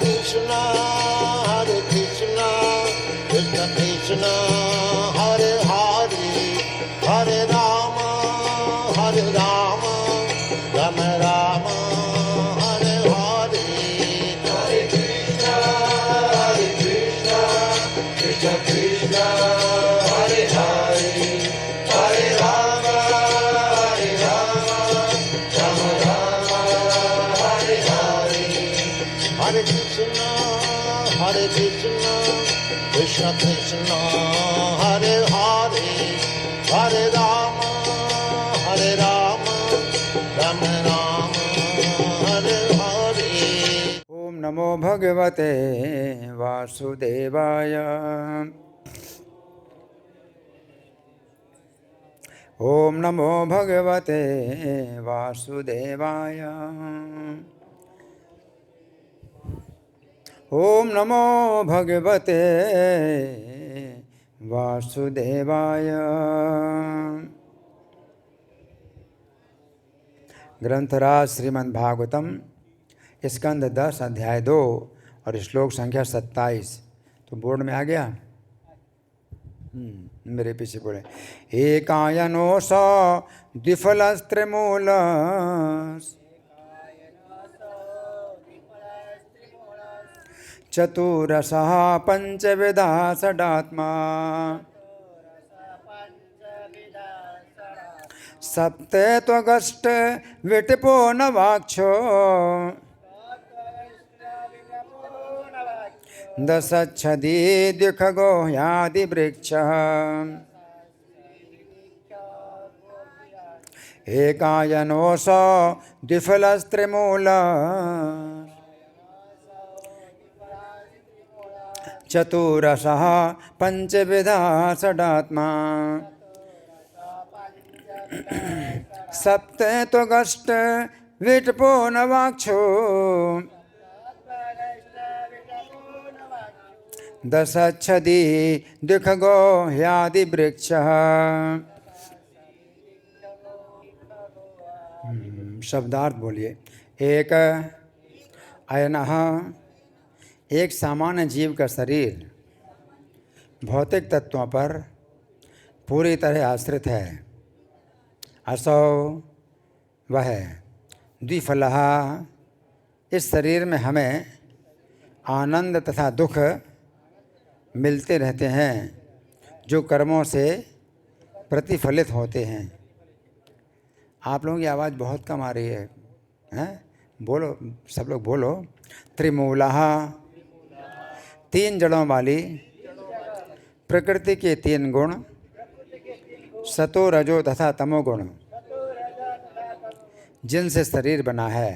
Krishna, Krishna Krishna, Hare Hare, Hare Rama, Rama Rama, Hare Hare. Hare Krishna, Krishna Krishna, Hare Hare, Hare Rama, Rama Rama, Hare Hare. Hare Krishna, Krishna Krishna, Hare Hare, Hare Rama, Rama Rama, Hare Hare. ओम नमो भगवते वासुदेवाय। ओम नमो भगवते वासुदेवाय। ओम नमो भगवते वासुदेवाय। ग्रंथराज श्रीमद् भागवतम स्कंद 10 अध्याय 2 और श्लोक संख्या 27। तो बोर्ड में आ गया। मेरे पीछे बोले एकायनो स द्विफलस्त्रिमूल चतुरसः पंचविधा षडात्मा सप्ते त्वगष्ट विटपो नवाक्षो दशच्छदी द्विखगो यादि वृक्षः एकायनो स द्विफलस्त्रिमूल चतुरसः पंचविधा षडात्मा सप्ते त्वगष्ट विटपो नवाक्षो दशच्छदी द्विखगो ह्यादि वृक्षः। शब्दार्थ बोलिए। एक अयनः एक सामान्य जीव का शरीर भौतिक तत्वों पर पूरी तरह आश्रित है। असौ वह द्विफलः इस शरीर में हमें आनंद तथा दुख मिलते रहते हैं जो कर्मों से प्रतिफलित होते हैं। आप लोगों की आवाज़ बहुत कम आ रही है, हैं? बोलो, सब लोग बोलो। त्रिमूलः 3 जड़ों वाली प्रकृति के 3 गुण सतो रजो तथा तमो गुण जिनसे शरीर बना है।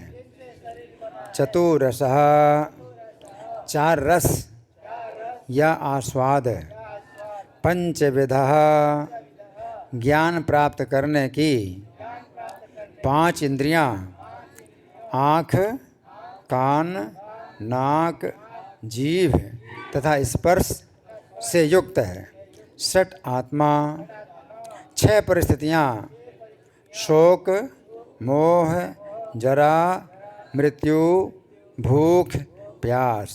चतुरसः 4 रस या आस्वाद। पंचविधः ज्ञान प्राप्त करने की 5 इंद्रियां आँख, कान, नाक, जीभ तथा स्पर्श से युक्त है। षट आत्मा 6 परिस्थितियां शोक, मोह, जरा, मृत्यु, भूख, प्यास।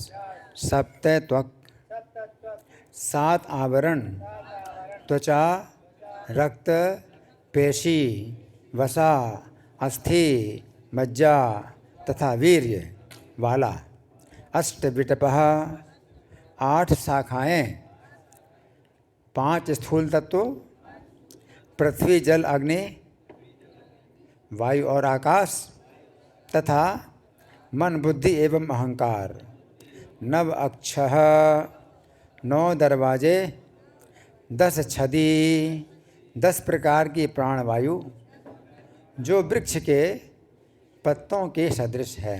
सप्ते त्वक 7 आवरण त्वचा, रक्त, पेशी, वसा, अस्थि, मज्जा तथा वीर्य वाला। अष्टविटपः 8 शाखाएं 5 स्थूल तत्व पृथ्वी, जल, अग्नि, वायु और आकाश तथा मन, बुद्धि एवं अहंकार। 9 अक्षः 9 दरवाजे, 10 छदी 10 प्रकार की प्राणवायु जो वृक्ष के पत्तों के सदृश है।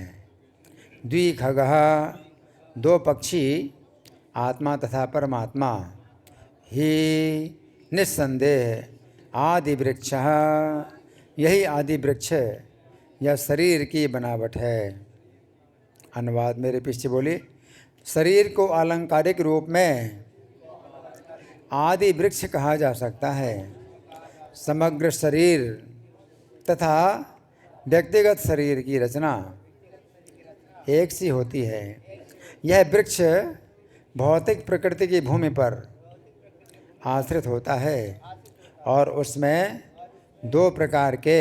द्विखगः 2 पक्षी आत्मा तथा परमात्मा। ही निस्संदेह आदि वृक्षः यही आदि वृक्ष या शरीर की बनावट है। अनुवाद मेरे पीछे बोली। शरीर को आलंकारिक रूप में आदि वृक्ष कहा जा सकता है। समग्र शरीर तथा व्यक्तिगत शरीर की रचना एक सी होती है, यह वृक्ष भौतिक प्रकृति की भूमि पर आश्रित होता है और उसमें दो प्रकार के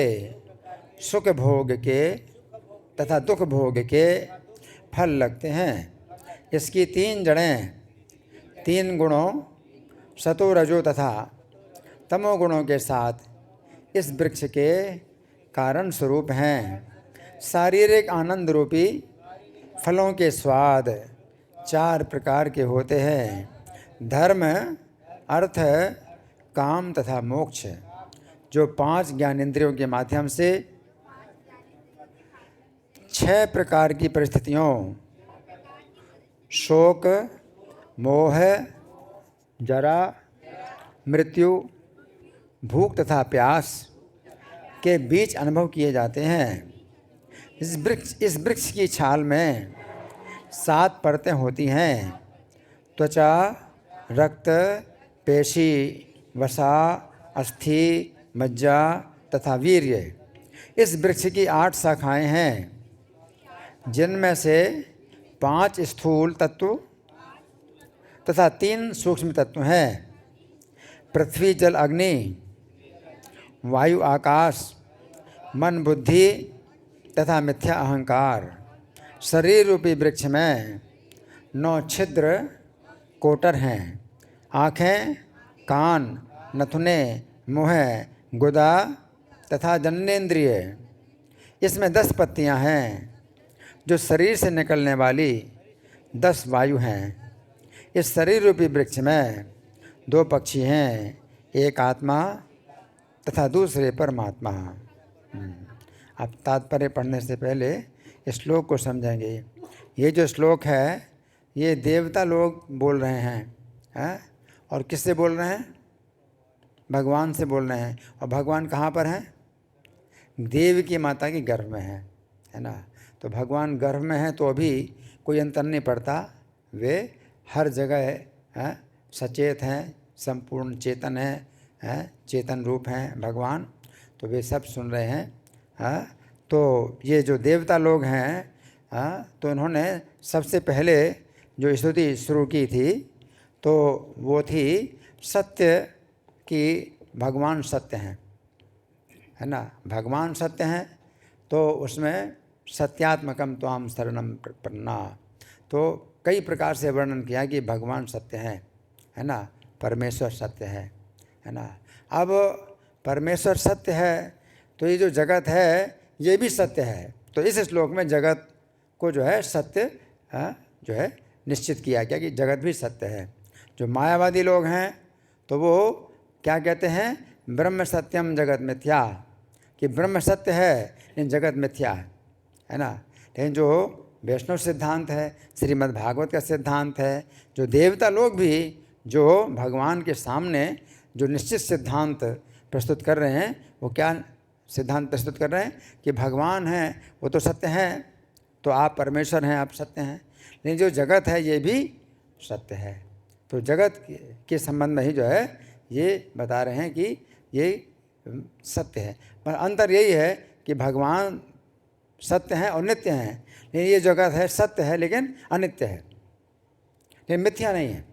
सुख भोग के तथा दुख भोग के फल लगते हैं। इसकी तीन जड़ें तीन गुणों सतो रजो तथा तमो गुणों के साथ इस वृक्ष के कारण स्वरूप हैं। शारीरिक आनंद रूपी फलों के स्वाद चार प्रकार के होते हैं। धर्म, अर्थ, काम तथा मोक्ष, जो पांच ज्ञानेंद्रियों के माध्यम से छह प्रकार की परिस्थितियों शोक, मोह, जरा, मृत्यु, भूख तथा प्यास के बीच अनुभव किए जाते हैं। इस वृक्ष की छाल में 7 परतें होती हैं। त्वचा, रक्त, पेशी, वसा, अस्थि, मज्जा तथा वीर्य। इस वृक्ष की 8 शाखाएं हैं, जिनमें से 5 स्थूल तत्व तथा 3 सूक्ष्म तत्व हैं। पृथ्वी, जल, अग्नि, वायु, आकाश, मन, बुद्धि तथा मिथ्या अहंकार। शरीर रूपी वृक्ष में 9 छिद्र कोटर हैं। आँखें, कान, नथुने, मुँह, गुदा तथा जननेंद्रिय। इसमें 10 पत्तियां हैं, जो शरीर से निकलने वाली 10 वायु हैं। इस शरीर रूपी वृक्ष में 2 पक्षी हैं, एक आत्मा तथा दूसरे परमात्मा। अब तात्पर्य पढ़ने से पहले इस श्लोक को समझेंगे। ये जो श्लोक है ये देवता लोग बोल रहे हैं, और किससे बोल रहे हैं? भगवान से बोल रहे हैं। और भगवान कहाँ पर हैं? देव की माता के गर्भ में है ना। तो भगवान गर्भ में है तो अभी कोई अंतर नहीं पड़ता, वे हर जगह सचेत हैं, संपूर्ण चेतन हैं, चेतन रूप हैं भगवान। तो वे सब सुन रहे हैं। तो ये जो देवता लोग हैं तो इन्होंने सबसे पहले जो स्तुति शुरू की थी तो वो थी सत्य कि भगवान सत्य हैं, है ना। भगवान सत्य हैं तो उसमें सत्यात्मकम त्वाम शरणम प्रपन्ना। तो कई प्रकार से वर्णन किया कि भगवान सत्य हैं, है ना। परमेश्वर सत्य है ना। अब परमेश्वर सत्य है तो ये जो जगत है ये भी सत्य है। तो इस श्लोक में जगत को जो है सत्य जो है निश्चित किया गया कि जगत भी सत्य है। जो मायावादी लोग हैं तो वो क्या कहते हैं? ब्रह्म सत्यम जगत मिथ्या, कि ब्रह्म सत्य है लेकिन जगत मिथ्या है ना। लेकिन जो वैष्णव सिद्धांत है, श्रीमद् भागवत का सिद्धांत है, जो देवता लोग भी जो भगवान के सामने जो निश्चित सिद्धांत प्रस्तुत कर रहे हैं, वो क्या सिद्धांत प्रस्तुत कर रहे हैं कि भगवान हैं वो तो सत्य हैं, तो आप परमेश्वर हैं, आप सत्य हैं, लेकिन जो जगत है ये भी सत्य है। तो जगत के संबंध में ही जो है ये बता रहे हैं कि ये सत्य है। पर अंतर यही है कि भगवान सत्य हैं और नित्य हैं, लेकिन ये जगत है सत्य है लेकिन अनित्य है, लेकिन मिथ्या नहीं है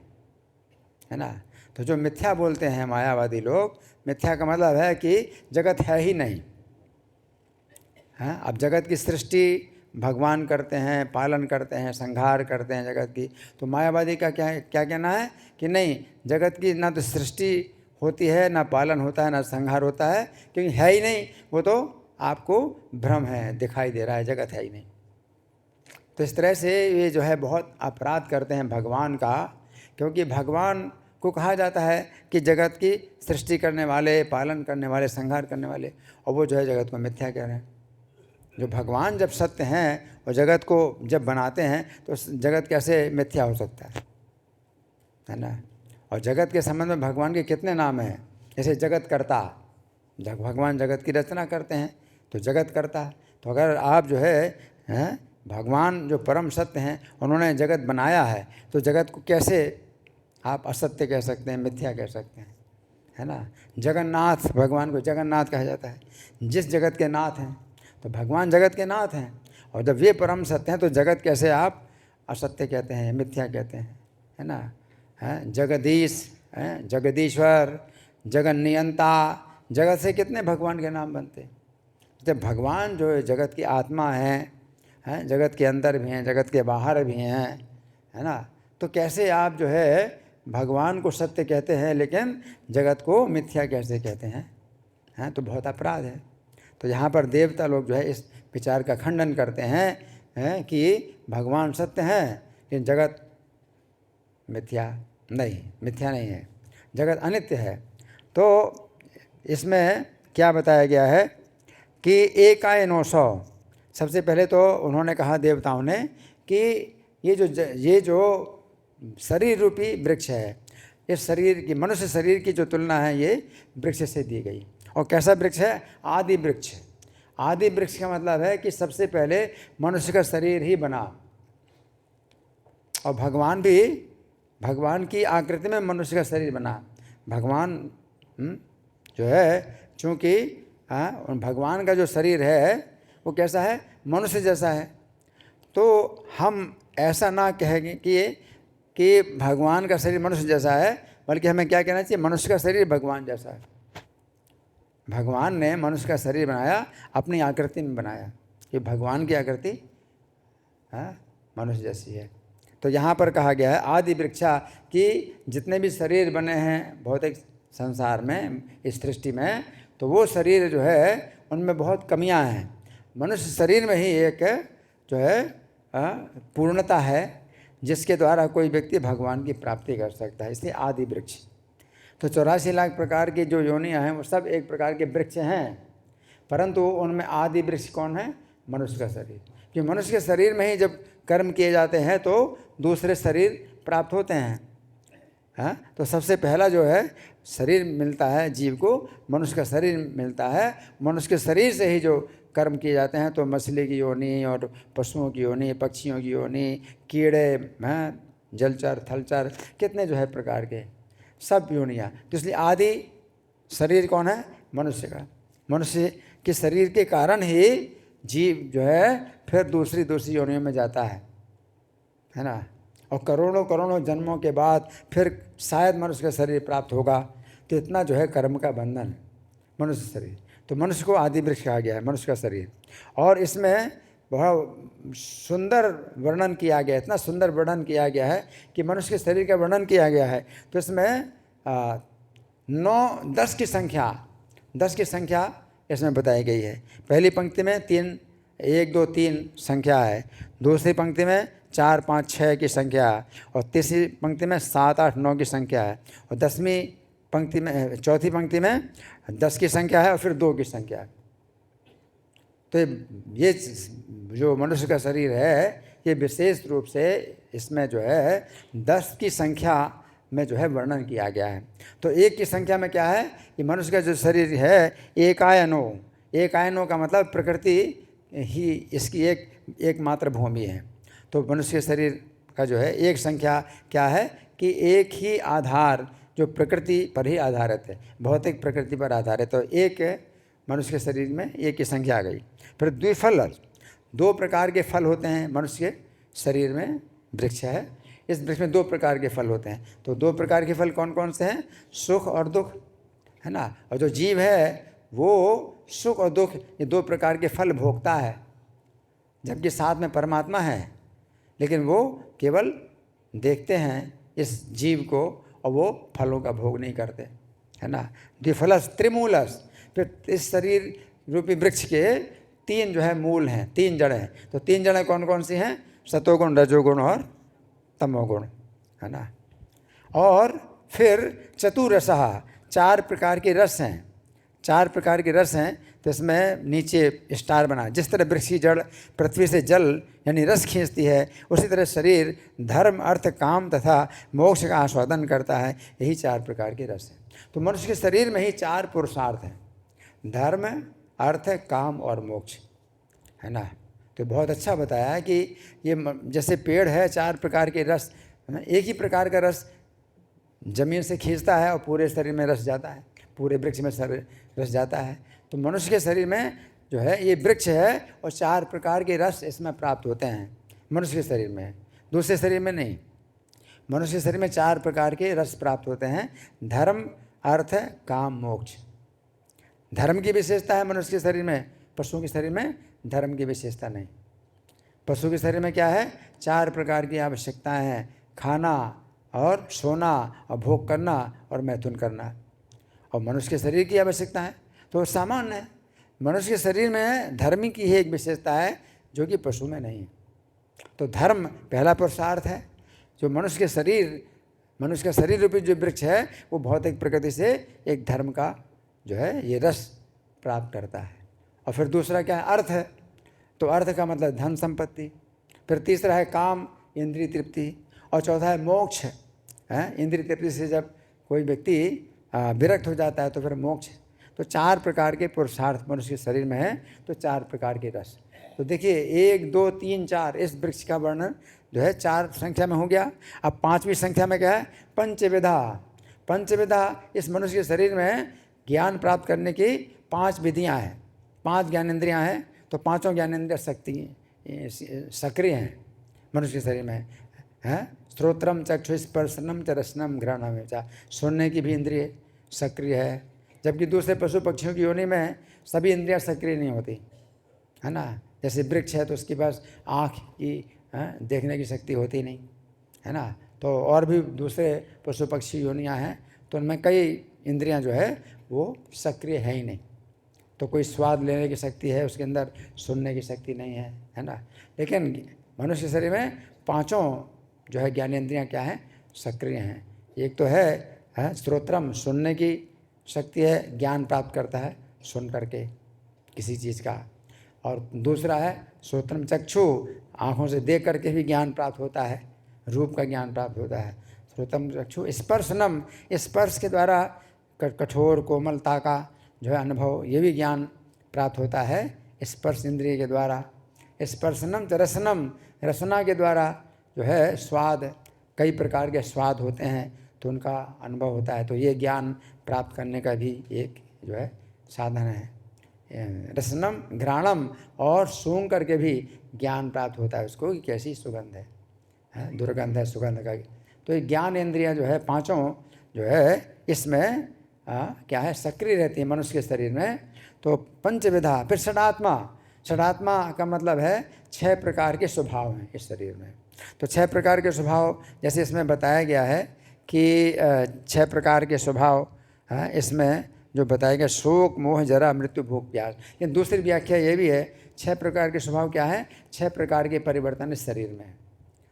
ना। तो जो मिथ्या बोलते हैं मायावादी लोग, मिथ्या का मतलब है कि जगत है ही नहीं। अब जगत की सृष्टि भगवान करते हैं, पालन करते हैं, संहार करते हैं जगत की। तो मायावादी का क्या कहना है कि नहीं, जगत की ना तो सृष्टि होती है, ना पालन होता है, ना संहार होता है, क्योंकि है ही नहीं, वो तो आपको भ्रम है, दिखाई दे रहा है, जगत है ही नहीं। तो इस तरह से ये जो है बहुत अपराध करते हैं भगवान का, क्योंकि भगवान को कहा जाता है कि जगत की सृष्टि करने वाले, पालन करने वाले, संहार करने वाले, और वो जो है जगत को मिथ्या कह रहे हैं। जो भगवान जब सत्य हैं और जगत को जब बनाते हैं तो जगत कैसे मिथ्या हो सकता है ना। और जगत के संबंध में भगवान के कितने नाम हैं? जैसे जगत कर्ता, भगवान जगत की रचना करते हैं तो जगत कर्ता। तो अगर आप जो है भगवान जो परम सत्य हैं उन्होंने जगत बनाया है, तो जगत को कैसे आप असत्य कह सकते हैं, मिथ्या कह सकते हैं, है ना। जगन्नाथ, भगवान को जगन्नाथ कहा जाता है, जिस जगत के नाथ हैं। तो भगवान जगत के नाथ हैं, और जब वे परम सत्य हैं तो जगत कैसे आप असत्य कहते हैं, मिथ्या कहते हैं, है ना। हैं जगदीश, हैं जगदीश्वर, जगन नियंता, जगत से कितने भगवान के नाम बनते हैं। जब भगवान जो है जगत की आत्मा हैं जगत के अंदर भी हैं, जगत के बाहर भी हैं, है ना। तो कैसे आप जो है भगवान को सत्य कहते हैं लेकिन जगत को मिथ्या कैसे कहते हैं, तो बहुत अपराध है। तो यहाँ पर देवता लोग जो है इस विचार का खंडन करते हैं कि भगवान सत्य हैं लेकिन जगत मिथ्या नहीं है, जगत अनित्य है। तो इसमें क्या बताया गया है कि एकायनो सौ, सबसे पहले तो उन्होंने कहा देवताओं ने कि ये जो शरीर रूपी वृक्ष है, इस शरीर की, मनुष्य शरीर की जो तुलना है ये वृक्ष से दी गई। और कैसा वृक्ष है? आदि वृक्ष। आदि वृक्ष का मतलब है कि सबसे पहले मनुष्य का शरीर ही बना, और भगवान भी भगवान की आकृति में मनुष्य का शरीर बना। भगवान जो है चूँकि भगवान का जो शरीर है वो कैसा है? मनुष्य जैसा है। तो हम ऐसा ना कहेंगे कि भगवान का शरीर मनुष्य जैसा है, बल्कि हमें क्या कहना चाहिए? मनुष्य का शरीर भगवान जैसा है। भगवान ने मनुष्य का शरीर बनाया, अपनी आकृति में बनाया, कि भगवान की आकृति मनुष्य जैसी है। तो यहाँ पर कहा गया है आदि वृक्षा कि जितने भी शरीर बने हैं भौतिक संसार में, इस सृष्टि में, तो वो शरीर जो है उनमें बहुत कमियां हैं। मनुष्य शरीर में ही एक जो है पूर्णता है जिसके द्वारा कोई व्यक्ति भगवान की प्राप्ति कर सकता है, इसलिए आदि वृक्ष। तो 84 लाख प्रकार की जो योनियां हैं वो सब एक प्रकार के वृक्ष हैं, परंतु उनमें आदि वृक्ष कौन है? मनुष्य का शरीर। क्योंकि मनुष्य के शरीर में ही जब कर्म किए जाते हैं तो दूसरे शरीर प्राप्त होते हैं। तो सबसे पहला जो है शरीर मिलता है जीव को, मनुष्य का शरीर मिलता है। मनुष्य के शरीर से ही जो कर्म किए जाते हैं, तो मछली की योनि और पशुओं की योनि, पक्षियों की योनि, कीड़े, जलचर, थलचर, कितने जो है प्रकार के सब योनियाँ। तो इसलिए आदि शरीर कौन है? मनुष्य का। मनुष्य के शरीर के कारण ही जीव जो है फिर दूसरी योनियों में जाता है ना। और करोड़ों करोड़ों जन्मों के बाद फिर शायद मनुष्य का शरीर प्राप्त होगा। तो इतना जो है कर्म का बंधन है मनुष्य शरीर। तो मनुष्य को आदि वृक्ष कहा गया है, मनुष्य का शरीर। और इसमें बहुत सुंदर वर्णन किया गया, इतना सुंदर वर्णन किया गया है कि मनुष्य के शरीर का वर्णन किया गया है। तो इसमें 10 की संख्या इसमें बताई गई है। पहली पंक्ति में 3, 1, 2, 3 संख्या है, दूसरी पंक्ति में 4, 5, 6 की संख्या है, और तीसरी पंक्ति में 7, 8, 9 की संख्या है, और 10वीं पंक्ति में, चौथी पंक्ति में 10 की संख्या है और फिर 2 की संख्या है। तो ये जो मनुष्य का शरीर है ये विशेष रूप से इसमें जो है 10 की संख्या में जो है वर्णन किया गया है। तो 1 की संख्या में क्या है कि मनुष्य का जो शरीर है एकायनो का मतलब प्रकृति ही इसकी एकमात्र भूमि है। तो मनुष्य के शरीर का जो है 1 संख्या क्या है कि एक ही आधार जो प्रकृति पर ही आधारित है, भौतिक प्रकृति पर आधारित। तो एक मनुष्य के शरीर में 1 की संख्या आ गई। फिर द्विफल, 2 प्रकार के फल होते हैं मनुष्य के शरीर में। वृक्ष है, इस वृक्ष में 2 प्रकार के फल होते हैं। तो 2 प्रकार के फल कौन कौन से हैं? सुख और दुख, है ना। और जो जीव है वो सुख और दुख ये 2 प्रकार के फल भोगता है, जबकि साथ में परमात्मा है, लेकिन वो केवल देखते हैं इस जीव को और वो फलों का भोग नहीं करते, है ना। द्विफलस त्रिमूलस, फिर इस शरीर रूपी वृक्ष के 3 जो है मूल हैं, 3 जड़ें हैं। तो 3 जड़ें कौन कौन सी हैं? सतोगुण, रजोगुण और तमोगुण, है ना। और फिर चतुरसः, 4 प्रकार के रस हैं, 4 प्रकार के रस हैं। तो इसमें नीचे स्टार बना, जिस तरह वृक्ष की जड़ पृथ्वी से जल यानी रस खींचती है, उसी तरह शरीर धर्म, अर्थ, काम तथा मोक्ष का आस्वादन करता है। यही 4 प्रकार के रस हैं। तो मनुष्य के शरीर में ही 4 पुरुषार्थ हैं, धर्म, अर्थ, काम और मोक्ष, है ना। तो बहुत अच्छा बताया है कि ये जैसे पेड़ है 4 प्रकार के रस, एक ही प्रकार का रस जमीन से खींचता है और पूरे शरीर में रस जाता है, पूरे वृक्ष में रस जाता है। तो मनुष्य के शरीर में जो है ये वृक्ष है और 4 प्रकार के रस इसमें प्राप्त होते हैं मनुष्य के शरीर में। दूसरे शरीर में नहीं। मनुष्य के शरीर में 4 प्रकार के रस प्राप्त होते हैं, धर्म, अर्थ, काम, मोक्ष। धर्म की विशेषता है मनुष्य के शरीर में, पशुओं के शरीर में धर्म की विशेषता नहीं। पशु के शरीर में क्या है, 4 प्रकार की आवश्यकताएं हैं, खाना और सोना और भोग करना और मैथुन करना। और मनुष्य के शरीर की आवश्यकता है तो सामान्य है। मनुष्य के शरीर में धर्म की ही एक विशेषता है जो कि पशु में नहीं है। तो धर्म पहला पुरुषार्थ है। जो मनुष्य का शरीर रूपी जो वृक्ष है वो भौतिक प्रकृति से एक धर्म का जो है ये रस प्राप्त करता है। और फिर दूसरा क्या है, अर्थ है। तो अर्थ का मतलब धन संपत्ति। फिर तीसरा है काम, इंद्रिय तृप्ति। और चौथा है मोक्ष है। इंद्रिय तृप्ति से जब कोई व्यक्ति विरक्त हो जाता है तो फिर मोक्ष। तो 4 प्रकार के पुरुषार्थ मनुष्य के शरीर में है, तो 4 प्रकार के रस। तो देखिए 1, 2, 3, 4 इस वृक्ष का वर्णन जो है 4 संख्या में हो गया। अब 5वीं संख्या में क्या है, पंचविधा। पंचविधा इस मनुष्य के शरीर में ज्ञान प्राप्त करने की 5 विधियां हैं, 5 ज्ञानेंद्रियां हैं। तो 5 ज्ञानेंद्रिय शक्ति सक्रिय हैं मनुष्य के शरीर में है। श्रोत्रम, चक्षु, स्पर्शनम च रसनम घ्राणम च। सुनने की भी इंद्रिय सक्रिय है, जबकि दूसरे पशु पक्षियों की योनि में सभी इंद्रियां सक्रिय नहीं होती है ना। जैसे वृक्ष है तो उसके पास आँख की देखने की शक्ति होती नहीं है ना। तो और भी दूसरे पशु पक्षी योनियाँ हैं तो उनमें कई इंद्रियां जो है वो सक्रिय है ही नहीं। तो कोई स्वाद लेने की शक्ति है उसके अंदर, सुनने की शक्ति नहीं है ना। लेकिन मनुष्य शरीर में 5 जो है ज्ञानेंद्रियां क्या हैं, सक्रिय हैं। एक तो है श्रोत्रम, सुनने की शक्ति है, ज्ञान प्राप्त करता है सुन करके किसी चीज़ का। और दूसरा है श्रोत्रम चक्षु, आँखों से देख करके भी ज्ञान प्राप्त होता है, रूप का ज्ञान प्राप्त होता है। श्रोत्रम चक्षु, स्पर्शनम, स्पर्श के द्वारा कठोर कोमलता का जो है अनुभव, ये भी ज्ञान प्राप्त होता है स्पर्श इंद्रिय के द्वारा। स्पर्शनम च रसनम, रसना के द्वारा जो है स्वाद, कई प्रकार के स्वाद होते हैं तो उनका अनुभव होता है। तो ये ज्ञान प्राप्त करने का भी एक जो है साधन है। रसनम, घ्राणम, और सूंघ करके भी ज्ञान प्राप्त होता है उसको कि कैसी सुगंध है, दुर्गंध है, सुगंध का। तो ये ज्ञान इंद्रियां जो है 5 जो है इसमें क्या है, सक्रिय रहती है मनुष्य के शरीर में। तो पंचविधा। फिर षडात्मा। षडात्मा का मतलब है 6 प्रकार के स्वभाव हैं इस शरीर में। तो 6 प्रकार के स्वभाव जैसे इसमें बताया गया है कि 6 प्रकार के स्वभाव इसमें जो बताया गया, शोक, मोह, जरा, मृत्यु, भूख, प्यास। लेकिन दूसरी व्याख्या ये भी है 6 प्रकार के स्वभाव क्या है, 6 प्रकार के परिवर्तन इस शरीर में।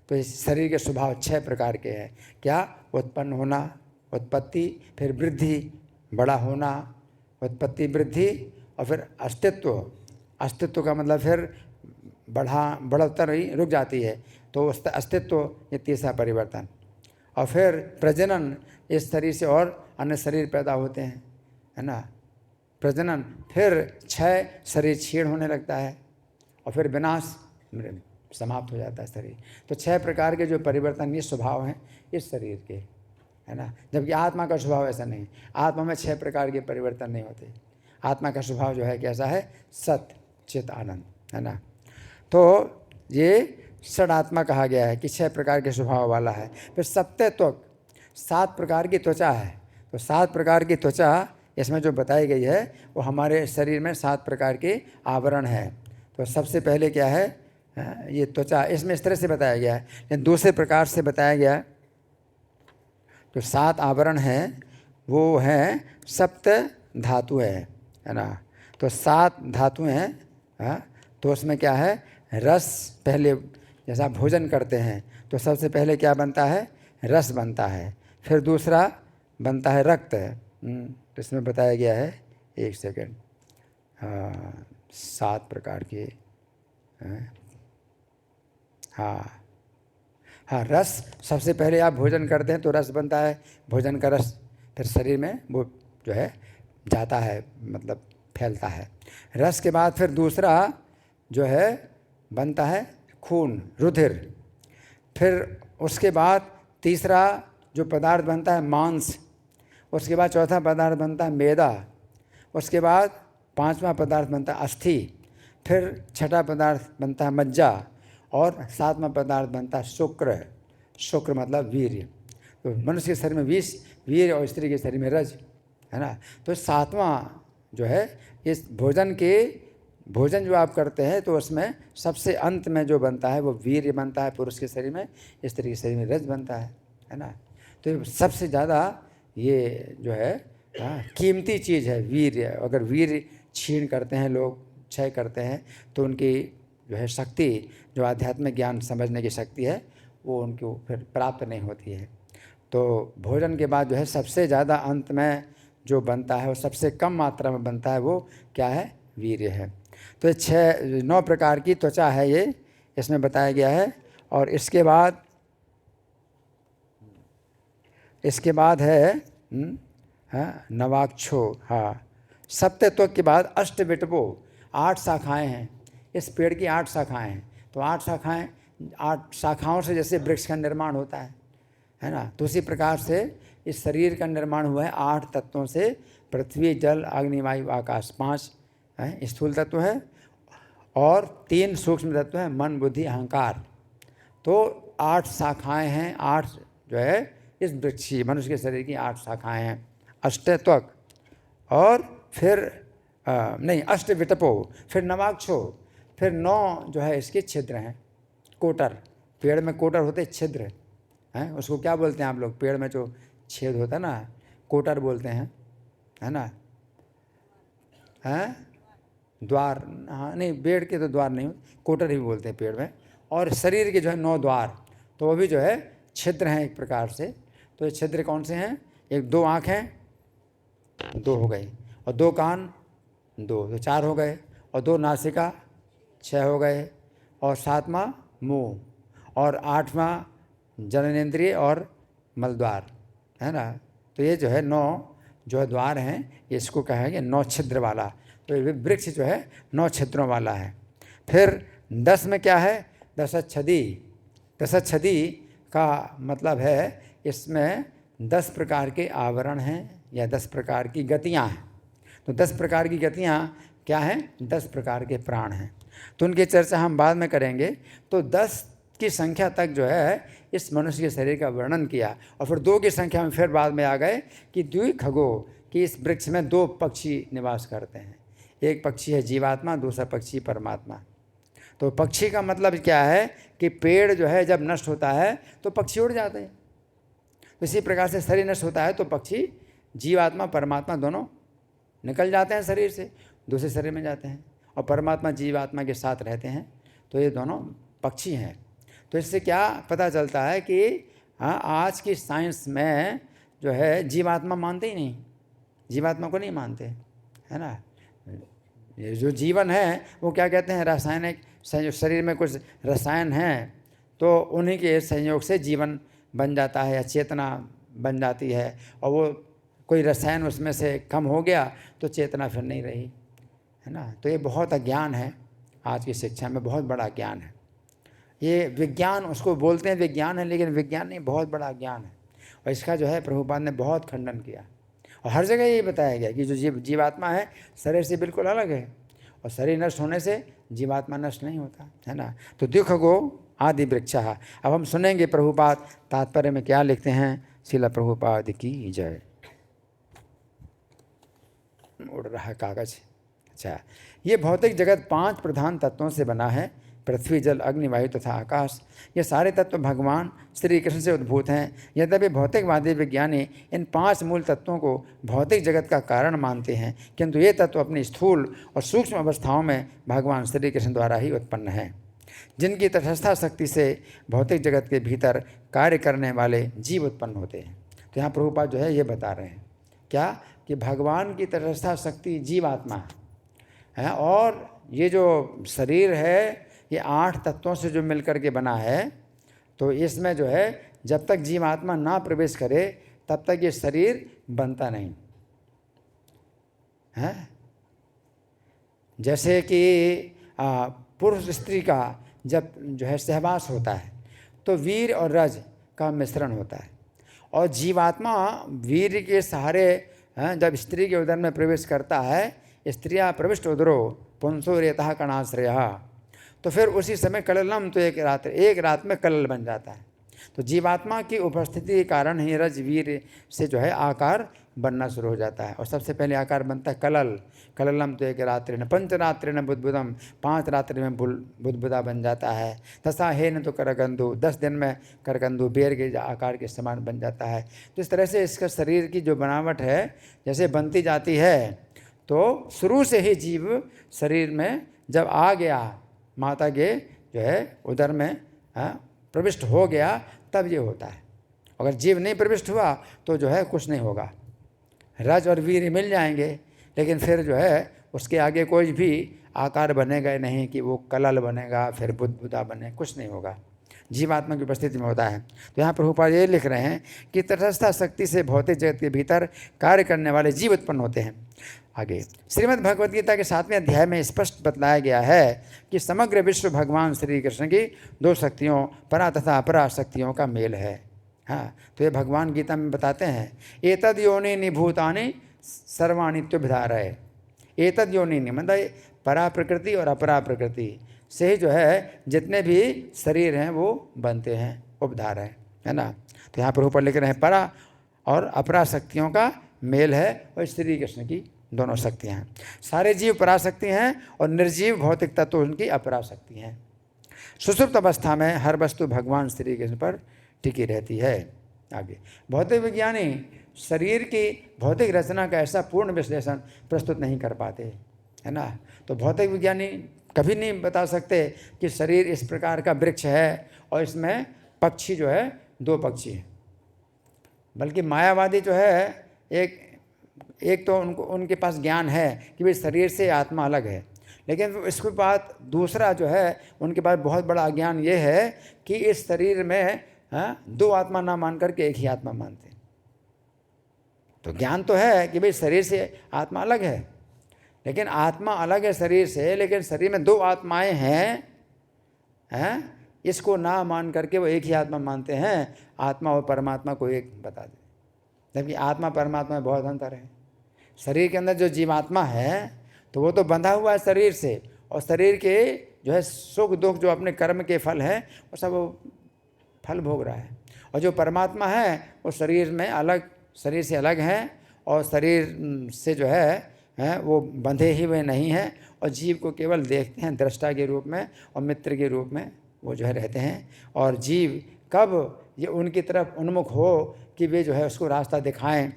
तो इस शरीर के स्वभाव 6 प्रकार के हैं। क्या, उत्पन्न होना, उत्पत्ति, फिर वृद्धि, बड़ा होना, उत्पत्ति, वृद्धि, और फिर अस्तित्व। अस्तित्व का मतलब फिर बढ़ोत्तर ही रुक जाती है तो उस अस्तित्व, ये तीसरा परिवर्तन। और फिर प्रजनन, इस शरीर से और अन्य शरीर पैदा होते हैं है ना, प्रजनन। फिर 6 शरीर क्षीण होने लगता है और फिर विनाश, समाप्त हो जाता है शरीर। तो 6 प्रकार के जो परिवर्तन, ये स्वभाव हैं इस शरीर के है ना। जबकि आत्मा का स्वभाव ऐसा नहीं। आत्मा में 6 प्रकार के परिवर्तन नहीं होते। आत्मा का स्वभाव जो है कैसा है, सत, चित, आनंद है ना। तो ये षडात्मा कहा गया है कि 6 प्रकार के स्वभाव वाला है। फिर सत्य त्वक, 7 प्रकार की त्वचा है। तो 7 प्रकार की त्वचा इसमें जो बताई गई है वो हमारे शरीर में 7 प्रकार के आवरण है। तो सबसे पहले क्या है, ये त्वचा, इसमें इस तरह से बताया गया है। लेकिन दूसरे प्रकार से बताया गया है तो 7 आवरण हैं, वो हैं सप्त धातु है ना। तो 7 धातु हैं। तो उसमें क्या है, रस, पहले जैसा भोजन करते हैं तो सबसे पहले क्या बनता है, रस बनता है। फिर दूसरा बनता है रक्त। तो इसमें बताया गया है, 1 सेकेंड, 7 प्रकार के हाँ, रस। सबसे पहले आप भोजन करते हैं तो रस बनता है, भोजन का रस फिर शरीर में वो जो है जाता है, मतलब फैलता है। रस के बाद फिर दूसरा जो है बनता है खून, रुधिर। फिर उसके बाद तीसरा जो पदार्थ बनता है मांस। उसके बाद चौथा पदार्थ बनता है मैदा। उसके बाद 5वां पदार्थ बनता है अस्थि। फिर 6ठा पदार्थ बनता है मज्जा। और सातवां पदार्थ बनता है शुक्र। शुक्र मतलब वीर्य। तो मनुष्य के शरीर में वीर्य और स्त्री के शरीर में रज, है ना। तो सातवां जो है इस भोजन जो आप करते हैं तो उसमें सबसे अंत में जो बनता है वो वीर्य बनता है पुरुष के शरीर में, स्त्री के शरीर में रज बनता है ना। तो ये सबसे ज़्यादा ये जो है कीमती चीज़ है वीर्य। अगर वीर्य छीन करते हैं लोग, क्षय करते हैं, तो उनकी जो है शक्ति, जो आध्यात्मिक ज्ञान समझने की शक्ति है, वो उनको फिर प्राप्त नहीं होती है। तो भोजन के बाद जो है सबसे ज़्यादा अंत में जो बनता है वो सबसे कम मात्रा में बनता है, वो क्या है? वीर्य है। तो ये 9 प्रकार की त्वचा है, ये इसमें बताया गया है। और इसके बाद है नवाक्षो। हाँ, सप्तत्व के बाद अष्टविटपो, 8 शाखाएं हैं। इस पेड़ की 8 शाखाएं हैं। तो 8 शाखाओं से जैसे वृक्ष का निर्माण होता है ना। तो उसी प्रकार से इस शरीर का निर्माण हुआ है 8 तत्वों से। पृथ्वी, जल, अग्नि, वायु, आकाश, 5 स्थूल तत्व है और 3 सूक्ष्म तत्व है, मन, बुद्धि, अहंकार। तो 8 शाखाएं हैं। 8 जो है इस वृक्ष की, मनुष्य के शरीर की 8 शाखाएं हैं। अष्टत्वक और फिर अष्टविटपो, फिर नवाक्षो, फिर 9 जो है इसके छिद्र हैं। कोटर, पेड़ में कोटर होते छिद्र हैं, उसको क्या बोलते हैं आप लोग? पेड़ में जो छेद होता है ना, कोटर बोलते हैं, है ना। द्वार, हाँ नहीं, पेड़ के तो द्वार नहीं, कोटर ही बोलते हैं पेड़ में। और शरीर के जो है 9 द्वार, तो वो भी जो है छिद्र हैं एक प्रकार से। तो ये छिद्र कौन से हैं? 2 आँखें, 2 हो गई, और 2 कान, 2, तो 4 हो गए, और 2 नासिका, 6 हो गए, और 7वां मुंह, और 8वां जननेंद्रिय और मलद्वार, है ना। तो ये जो है 9 जो है द्वार हैं, इसको कहेंगे 9 छिद्र वाला। तो ये वृक्ष जो है 9 छिद्रों वाला है। फिर 10 में क्या है? दशच्छदी। दशच्छदी का मतलब है इसमें 10 प्रकार के आवरण हैं या 10 प्रकार की गतियां हैं। तो 10 प्रकार की गतियां क्या हैं? 10 प्रकार के प्राण हैं। तो उनकी चर्चा हम बाद में करेंगे। तो 10 की संख्या तक जो है इस मनुष्य के शरीर का वर्णन किया, और फिर 2 की संख्या में फिर बाद में आ गए कि द्विखगो, कि इस वृक्ष में 2 पक्षी निवास करते हैं। एक पक्षी है जीवात्मा, दूसरा पक्षी परमात्मा। तो पक्षी का मतलब क्या है कि पेड़ जो है जब नष्ट होता है तो पक्षी उड़ जाते हैं। तो इसी प्रकार से शरीर नष्ट होता है तो पक्षी, जीवात्मा, परमात्मा दोनों निकल जाते हैं शरीर से, दूसरे शरीर में जाते हैं, और परमात्मा जीवात्मा के साथ रहते हैं। तो ये दोनों पक्षी हैं। तो इससे क्या पता चलता है कि हाँ, आज की साइंस में जो है जीवात्मा मानते ही नहीं, जीवात्मा को नहीं मानते, है ना। ये जो जीवन है वो क्या कहते हैं? रासायनिक संयोग, शरीर में कुछ रसायन हैं तो उन्हीं के संयोग से जीवन बन जाता है या चेतना बन जाती है, और वो कोई रसायन उसमें से कम हो गया तो चेतना फिर नहीं रही, है ना। तो ये बहुत अज्ञान है, आज की शिक्षा में बहुत बड़ा ज्ञान है। ये विज्ञान उसको बोलते हैं, विज्ञान है, लेकिन विज्ञान नहीं, बहुत बड़ा ज्ञान है। और इसका जो है प्रभुपाद ने बहुत खंडन किया, और हर जगह ये बताया गया कि जो जीवात्मा है शरीर से बिल्कुल अलग है, और शरीर नष्ट होने से जीवात्मा नष्ट नहीं होता, है ना। तो द्विखगो आदि वृक्ष। अब हम सुनेंगे प्रभुपाद तात्पर्य में क्या लिखते हैं। श्रील प्रभुपाद की जय। उड़ रहा है कागज। अच्छा, ये भौतिक जगत 5 प्रधान तत्वों से बना है, पृथ्वी, जल, अग्नि, वायु तथा आकाश। ये सारे तत्व भगवान श्री कृष्ण से उद्भूत हैं। यद्यपि भौतिकवादी विज्ञानी इन 5 मूल तत्वों को भौतिक जगत का कारण मानते हैं, किंतु ये तत्व अपनी स्थूल और सूक्ष्म अवस्थाओं में भगवान श्री कृष्ण द्वारा ही उत्पन्न हैं, जिनकी तटस्था शक्ति से भौतिक जगत के भीतर कार्य करने वाले जीव उत्पन्न होते हैं। तो यहाँ प्रभुपाद जो है ये बता रहे हैं क्या, कि भगवान की तटस्था शक्ति जीवात्मा है, और ये जो शरीर है ये 8 तत्वों से जो मिलकर के बना है। तो इसमें जो है जब तक जीवात्मा ना प्रवेश करे तब तक ये शरीर बनता नहीं है। जैसे कि पुरुष स्त्री का जब जो है सहवास होता है तो वीर और रज का मिश्रण होता है, और जीवात्मा वीर के सहारे जब स्त्री के उदर में प्रवेश करता है, स्त्रिया प्रविष्ट उदरो पुंसो रेतः कणाश्रयः, तो फिर उसी समय कललम तो एक रात में कलल बन जाता है। तो जीवात्मा की उपस्थिति के कारण ही रज वीर से जो है आकार बनना शुरू हो जाता है। और सबसे पहले आकार बनता है कलल। कललम तो एक रात्रि न पंचरात्रि न बुद्बुदम, 5 रात्रि में बुद्बुदा बन जाता है। दशा हे न तो करकंदु, 10 दिन में करकंदु बेर के आकार के समान बन जाता है। तो इस तरह से इसका शरीर की जो बनावट है जैसे बनती जाती है, तो शुरू से ही जीव शरीर में जब आ गया, माता के जो है उदर में प्रविष्ट हो गया, तब ये होता है। अगर जीव नहीं प्रविष्ट हुआ तो जो है कुछ नहीं होगा। रज और वीर मिल जाएंगे, लेकिन फिर जो है उसके आगे कोई भी आकार बनेगा नहीं कि वो कलल बनेगा, फिर बुद्बुदा बने, कुछ नहीं होगा। जीवात्मा की उपस्थिति में होता है। तो यहाँ प्रभुपाद ये लिख रहे हैं कि तटस्थ शक्ति से भौतिक जगत के भीतर कार्य करने वाले जीव उत्पन्न होते हैं। आगे श्रीमद् भगवद गीता के 7वें अध्याय में स्पष्ट बताया गया है कि समग्र विश्व भगवान श्री कृष्ण की 2 शक्तियों परा तथा अपरा शक्तियों का मेल है। हाँ, तो ये भगवान गीता में बताते हैं, एतद योनि निभूतानि सर्वाणि तुभ्धारय। एतद योनि मतलब परा प्रकृति और अपरा प्रकृति से ही जो है जितने भी शरीर हैं वो बनते हैं, उपधार है ना। तो यहाँ पर ऊपर लिख रहे हैं परा और अपरा शक्तियों का मेल है, और श्री कृष्ण की दोनों शक्तियाँ हैं। सारे जीव पराशक्ति हैं और निर्जीव भौतिक तत्व उनकी अपराशक्ति हैं। सुषुप्त अवस्था में हर वस्तु भगवान श्री कृष्ण पर टिकी रहती है। आगे भौतिक विज्ञानी शरीर की भौतिक रचना का ऐसा पूर्ण विश्लेषण प्रस्तुत नहीं कर पाते, है ना। तो भौतिक विज्ञानी कभी नहीं बता सकते कि शरीर इस प्रकार का वृक्ष है और इसमें पक्षी जो है 2 पक्षी हैं। बल्कि मायावादी जो है एक तो उनके पास ज्ञान है कि भाई शरीर से आत्मा अलग है, लेकिन इसके बाद दूसरा जो है उनके पास बहुत बड़ा ज्ञान ये है कि इस शरीर में 2 आत्मा ना मान करके एक ही आत्मा मानते हैं। तो ज्ञान तो है कि भाई शरीर से आत्मा अलग है, लेकिन आत्मा अलग है शरीर से, लेकिन शरीर में 2 आत्माएं हैं, इसको ना मान करके वो एक ही आत्मा मानते हैं। आत्मा और परमात्मा को एक बता दे, जबकि आत्मा परमात्मा में बहुत अंतर है। शरीर के अंदर जो जीवात्मा है तो वो तो बंधा हुआ है शरीर से, और शरीर के जो है सुख दुख जो अपने कर्म के फल हैं वो सब वो फल भोग रहा है। और जो परमात्मा है वो शरीर में अलग, शरीर से अलग हैं, और शरीर से जो है वो बंधे ही हुए नहीं हैं, और जीव को केवल देखते हैं दृष्टा के रूप में और मित्र के रूप में वो जो है रहते हैं। और जीव कब ये उनकी तरफ उन्मुख हो कि वे जो है उसको रास्ता दिखाएं,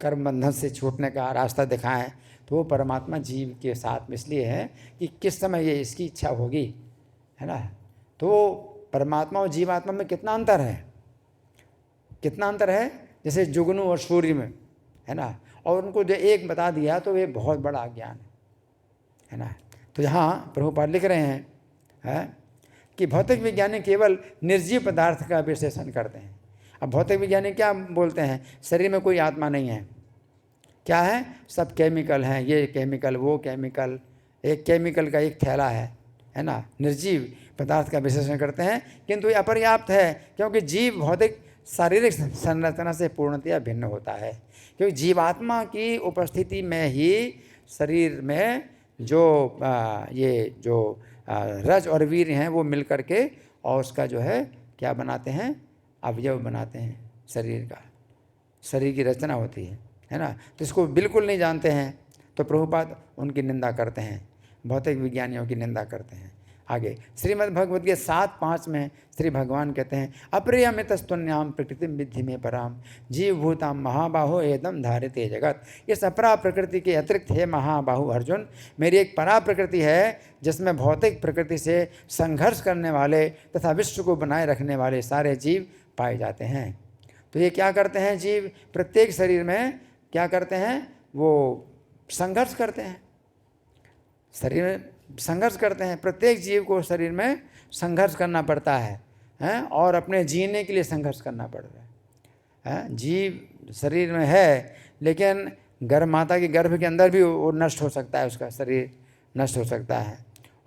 कर्म बंधन से छूटने का रास्ता दिखाएं, तो वो परमात्मा जीव के साथ में इसलिए है कि किस समय ये इसकी इच्छा होगी, है ना। तो परमात्मा और जीवात्मा में कितना अंतर है, कितना अंतर है, जैसे जुगनू और सूर्य में, है ना। और उनको जो एक बता दिया तो ये बहुत बड़ा ज्ञान है ना। तो यहाँ प्रभुपाद लिख रहे हैं कि भौतिक विज्ञानी केवल निर्जीव पदार्थ का विश्लेषण करते हैं। अब भौतिक विज्ञानी क्या बोलते हैं, शरीर में कोई आत्मा नहीं है, क्या है, सब केमिकल हैं, ये केमिकल वो केमिकल, एक केमिकल का एक थैला है ना। निर्जीव पदार्थ का विश्लेषण करते हैं, किंतु ये अपर्याप्त है, क्योंकि जीव भौतिक शारीरिक संरचना से पूर्णतया भिन्न होता है। क्योंकि जीवात्मा की उपस्थिति में ही शरीर में जो ये जो रज और वीर हैं वो मिल करके और उसका जो है क्या बनाते हैं, अवयव बनाते हैं शरीर का, शरीर की रचना होती है ना। तो इसको बिल्कुल नहीं जानते हैं, तो प्रभुपाद उनकी निंदा करते हैं, भौतिक विज्ञानियों की निंदा करते हैं। आगे श्रीमद् भगवद गीता 7:5 में श्री भगवान कहते हैं, अप्रियमितस्तुन्याम प्रकृति विद्धि में पराम जीवभूताम महाबाहो एदम धारिते जगत। इस अपरा प्रकृति के अतिरिक्त है महाबाहु अर्जुन, मेरी एक परा प्रकृति है जिसमें भौतिक प्रकृति से संघर्ष करने वाले तथा विश्व को बनाए रखने वाले सारे जीव पाए जाते हैं। तो ये क्या करते हैं जीव, प्रत्येक शरीर में क्या करते हैं, वो संघर्ष करते हैं, शरीर में संघर्ष करते हैं। प्रत्येक जीव को शरीर में संघर्ष करना पड़ता है और अपने जीने के लिए संघर्ष करना पड़ता है। जीव शरीर में है, लेकिन गर्भ माता के गर्भ के अंदर भी वो नष्ट हो सकता है, उसका शरीर नष्ट हो सकता है,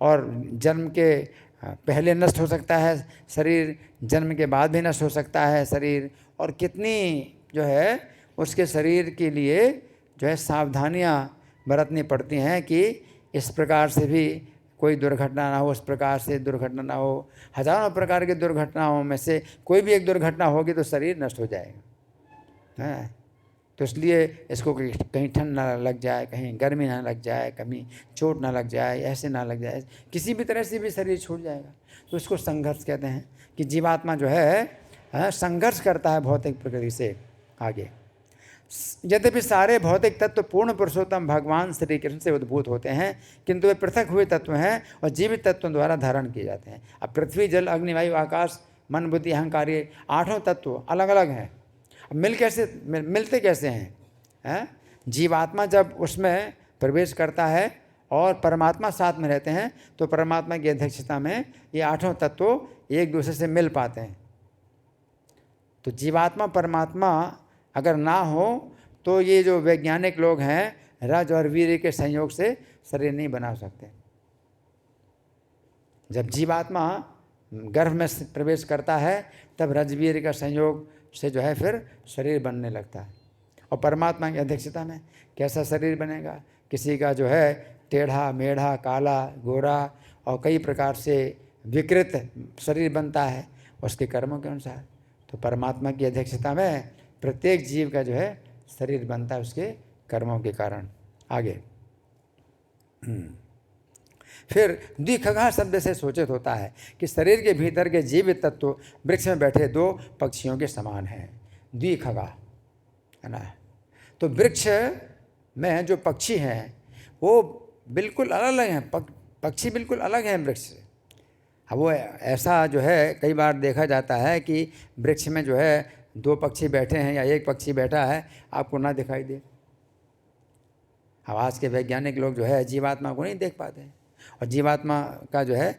और जन्म के पहले नष्ट हो सकता है शरीर, जन्म के बाद भी नष्ट हो सकता है शरीर। और कितनी जो है उसके शरीर के लिए जो है सावधानियाँ बरतनी पड़ती हैं कि इस प्रकार से भी कोई दुर्घटना ना हो, उस प्रकार से दुर्घटना ना हो। हजारों प्रकार की दुर्घटनाओं में से कोई भी एक दुर्घटना होगी तो शरीर नष्ट हो जाएगा, हैं। तो इसलिए इसको कहीं ठंड ना लग जाए, कहीं गर्मी ना लग जाए, कहीं चोट ना लग जाए, ऐसे ना लग जाए, किसी भी तरह से भी शरीर छूट जाएगा। तो इसको संघर्ष कहते हैं कि जीवात्मा जो है संघर्ष करता है भौतिक प्रकृति से आगे। यद्यपि सारे भौतिक तत्व पूर्ण पुरुषोत्तम भगवान श्री कृष्ण से उद्भूत होते हैं, किंतु वे पृथक हुए तत्व हैं और जीवित तत्वों द्वारा धारण किए जाते हैं। अब पृथ्वी, जल, अग्नि, वायु, आकाश, मन, बुद्धि, अहंकार, ये 8 तत्व अलग अलग हैं। अब मिलते कैसे हैं? जीवात्मा जब उसमें प्रवेश करता है और परमात्मा साथ में रहते हैं तो परमात्मा की अध्यक्षता में ये 8 तत्व एक दूसरे से मिल पाते हैं। तो जीवात्मा परमात्मा अगर ना हो तो ये जो वैज्ञानिक लोग हैं रज और वीर्य के संयोग से शरीर नहीं बना सकते। जब जीवात्मा गर्भ में प्रवेश करता है तब रज वीर्य का संयोग से जो है फिर शरीर बनने लगता है। और परमात्मा की अध्यक्षता में कैसा शरीर बनेगा? किसी का जो है टेढ़ा मेढ़ा, काला गोरा और कई प्रकार से विकृत शरीर बनता है उसके कर्मों के अनुसार। तो परमात्मा की अध्यक्षता में प्रत्येक जीव का जो है शरीर बनता है उसके कर्मों के कारण। आगे फिर द्विखगा शब्द से सूचित होता है कि शरीर के भीतर के जीवित तत्व वृक्ष में बैठे 2 पक्षियों के समान हैं। द्विखगा है ना। तो वृक्ष में जो पक्षी हैं वो बिल्कुल अलग अलग हैं। पक्षी बिल्कुल अलग हैं वृक्ष से। अब वो ऐसा जो है कई बार देखा जाता है कि वृक्ष में जो है 2 पक्षी बैठे हैं या 1 पक्षी बैठा है, आपको ना दिखाई दे। अब आज के वैज्ञानिक लोग जो है जीवात्मा को नहीं देख पाते और जीवात्मा का जो है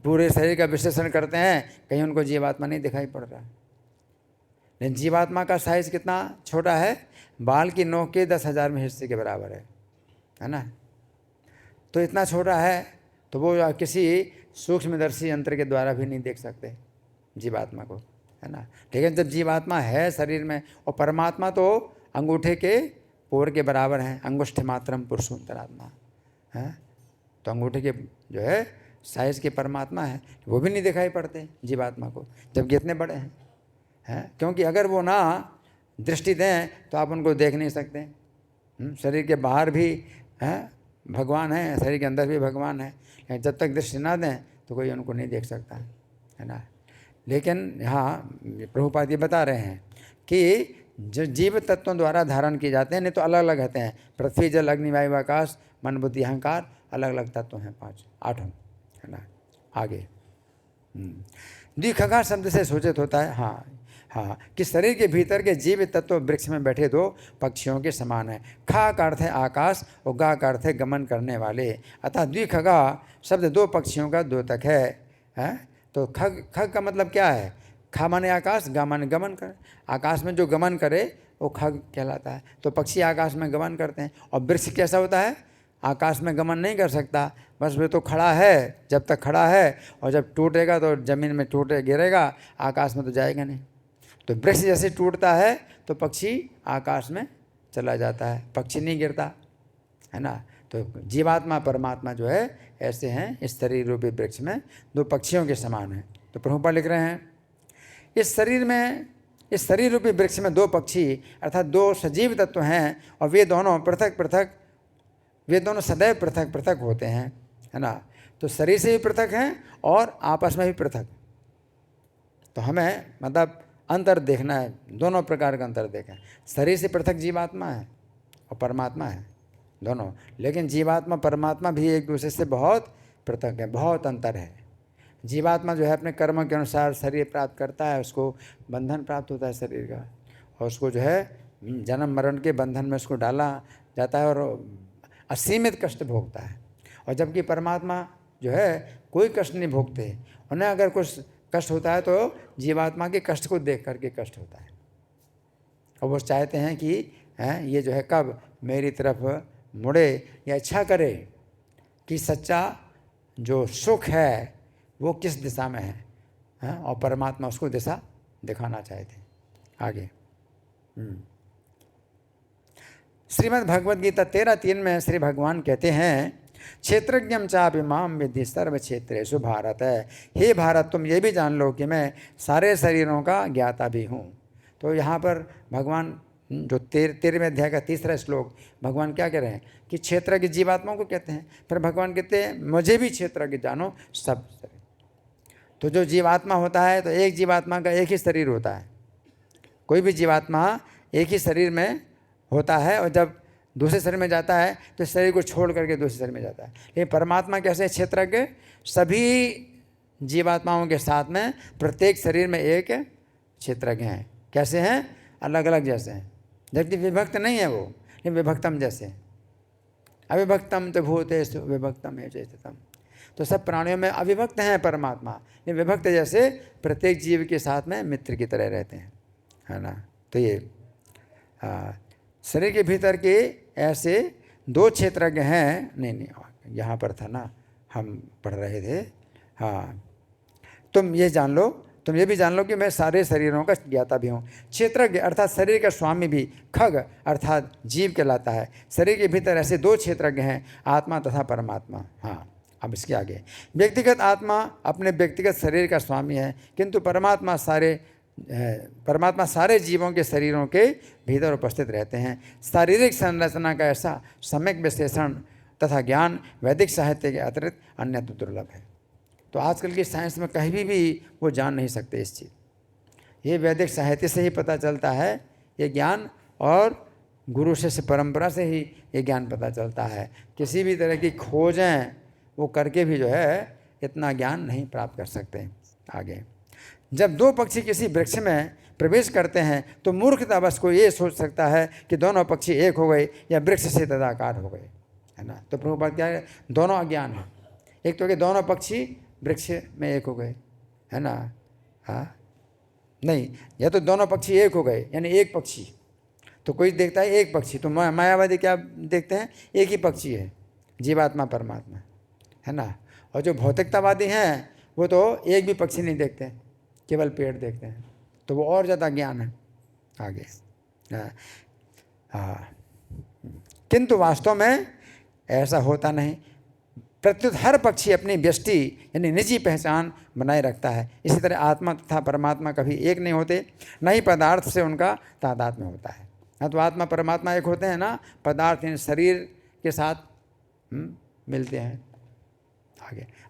पूरे शरीर का विश्लेषण करते हैं, कहीं उनको जीवात्मा नहीं दिखाई पड़ रहा। लेकिन जीवात्मा का साइज़ कितना छोटा है? बाल की नोक के 10,000वें हिस्से के बराबर है ना। तो इतना छोटा है तो वो किसी सूक्ष्मदर्शी यंत्र के द्वारा भी नहीं देख सकते जीवात्मा को, है ना। लेकिन जब जीवात्मा है शरीर में और परमात्मा तो अंगूठे के पोर के बराबर हैं, अंगुष्ठ मात्रम पुरुषोत्तरात्मा है। तो अंगूठे के जो है साइज के परमात्मा है, वो भी नहीं दिखाई पड़ते जीवात्मा को, जबकि इतने बड़े हैं। क्योंकि अगर वो ना दृष्टि दें तो आप उनको देख नहीं सकते। शरीर के बाहर भी हैं भगवान है, शरीर के अंदर भी भगवान है, लेकिन जब तक दृष्टि ना दें तो कोई उनको नहीं देख सकता है ना। लेकिन यहाँ प्रभुपाद ये बता रहे हैं कि जो जीव तत्वों द्वारा धारण किए जाते हैं, नहीं तो अलग अलग रहते हैं। पृथ्वी, जल, अग्नि, वायु, आकाश, मन, बुद्धि, अहंकार, अलग अलग तत्व हैं 8 है ना। आगे द्विखगा शब्द से सूचित होता है हाँ कि शरीर के भीतर के जीवित तत्व वृक्ष में बैठे 2 पक्षियों के समान है। खा का अर्थ है आकाश और गा का अर्थ है गमन करने वाले। अतः द्विखगा शब्द 2 पक्षियों का द्योतक है। तो खग का मतलब क्या है? खा माने आकाश, गा माने गमन कर। आकाश में जो गमन करे वो खग कहलाता है। तो पक्षी आकाश में गमन करते हैं। और वृक्ष कैसा होता है? आकाश में गमन नहीं कर सकता, बस वे तो खड़ा है जब तक खड़ा है, और जब टूटेगा तो ज़मीन में गिरेगा, आकाश में तो जाएगा नहीं। तो वृक्ष जैसे टूटता है तो पक्षी आकाश में चला जाता है, पक्षी नहीं गिरता, है ना। तो जीवात्मा परमात्मा जो है ऐसे हैं, इस शरीर रूपी वृक्ष में 2 पक्षियों के समान हैं। तो प्रभुपाद लिख रहे हैं इस शरीर रूपी वृक्ष में 2 पक्षी अर्थात 2 सजीव तत्व हैं, और वे दोनों सदैव पृथक पृथक होते हैं, है ना। तो शरीर से भी पृथक हैं और आपस में भी पृथक। तो हमें मतलब अंतर देखना है, दोनों प्रकार का अंतर देखें। शरीर से पृथक जीवात्मा है और परमात्मा है दोनों, लेकिन जीवात्मा परमात्मा भी एक दूसरे से बहुत पृथक है, बहुत अंतर है। जीवात्मा जो है अपने कर्म के अनुसार शरीर प्राप्त करता है, उसको बंधन प्राप्त होता है शरीर का, और उसको जो है जन्म मरण के बंधन में उसको डाला जाता है और असीमित कष्ट भोगता है। और जबकि परमात्मा जो है कोई कष्ट नहीं भोगते, उन्हें अगर कुछ कष्ट होता है तो जीवात्मा के कष्ट को देख करके कष्ट होता है, और वो चाहते हैं कि ये जो है कब मेरी तरफ मुड़े या इच्छा करे कि सच्चा जो सुख है वो किस दिशा में है, और परमात्मा उसको दिशा दिखाना चाहते हैं। आगे श्रीमद् भगवद गीता 13:3 में श्री भगवान कहते हैं क्षेत्रज्ञम चापि माम विद्धि सर्व क्षेत्रेषु भारत है। हे भारत, तुम ये भी जान लो कि मैं सारे शरीरों का ज्ञाता भी हूँ। तो यहाँ पर भगवान जो 13वें अध्याय का 3रा श्लोक, भगवान क्या कह रहे हैं कि क्षेत्रज्ञ जीवात्माओं को कहते हैं। फिर भगवान कहते हैं मुझे भी क्षेत्रज्ञ जानो सब। तो जो जीवात्मा होता है, तो एक जीवात्मा का एक ही शरीर होता है। कोई भी जीवात्मा एक ही शरीर में होता है, और जब दूसरे शरीर में जाता है तो शरीर को छोड़ करके दूसरे शरीर में जाता है। लेकिन परमात्मा कैसे क्षेत्रज्ञ? सभी जीवात्माओं के साथ में प्रत्येक शरीर में एक क्षेत्रज्ञ हैं। कैसे हैं? अलग अलग जैसे हैं, जबकि विभक्त नहीं है वो, लेकिन विभक्तम जैसे। अविभक्तम तो भूतेषु विभक्तम है चेतम। तो सब प्राणियों में अविभक्त हैं परमात्मा, लेकिन विभक्त जैसे प्रत्येक जीव के साथ में मित्र की तरह रहते हैं, है ना। तो ये शरीर के भीतर के ऐसे 2 क्षेत्रज्ञ हैं। नहीं, यहाँ पर था ना, हम पढ़ रहे थे। हाँ, तुम ये जान लो, तुम ये भी जान लो कि मैं सारे शरीरों का ज्ञाता भी हूँ। क्षेत्रज्ञ अर्थात शरीर का स्वामी भी खग अर्थात जीव कहलाता है। शरीर के भीतर ऐसे 2 क्षेत्रज्ञ हैं, आत्मा तथा परमात्मा। हाँ, अब इसके आगे, व्यक्तिगत आत्मा अपने व्यक्तिगत शरीर का स्वामी है, किंतु परमात्मा सारे जीवों के शरीरों के भीतर उपस्थित रहते हैं। शारीरिक संरचना का ऐसा सम्यक विश्लेषण तथा ज्ञान वैदिक साहित्य के अतिरिक्त अन्यत्र दुर्लभ है। तो आजकल की साइंस में कहीं भी वो जान नहीं सकते इस चीज़। ये वैदिक साहित्य से ही पता चलता है ये ज्ञान, और गुरु शिष्य परंपरा से ही ये ज्ञान पता चलता है। किसी भी तरह की खोजें वो करके भी जो है इतना ज्ञान नहीं प्राप्त कर सकते। आगे, जब 2 पक्षी किसी वृक्ष में प्रवेश करते हैं तो मूर्खतावश को ये सोच सकता है कि दोनों पक्षी एक हो गए या वृक्ष से तदाकार हो गए, है ना। तो प्रभुपाद क्या है, दोनों अज्ञान है। एक तो कि दोनों पक्षी वृक्ष में एक हो गए, है ना। हाँ, नहीं, या तो दोनों पक्षी एक हो गए यानी एक पक्षी। तो कोई देखता है एक पक्षी, तो मायावादी क्या देखते हैं, एक ही पक्षी है, जीवात्मा परमात्मा, है ना। और जो भौतिकतावादी हैं वो तो एक भी पक्षी नहीं देखते, केवल पेड़ देखते हैं, तो वो और ज़्यादा ज्ञान है। आगे, हाँ, किंतु वास्तव में ऐसा होता नहीं। प्रत्युत हर पक्षी अपनी व्यष्टि यानी निजी पहचान बनाए रखता है। इसी तरह आत्मा तथा परमात्मा कभी एक नहीं होते, न ही पदार्थ से उनका तादात्म्य होता है। ना तो आत्मा परमात्मा एक होते हैं, ना पदार्थ यानी शरीर के साथ मिलते हैं।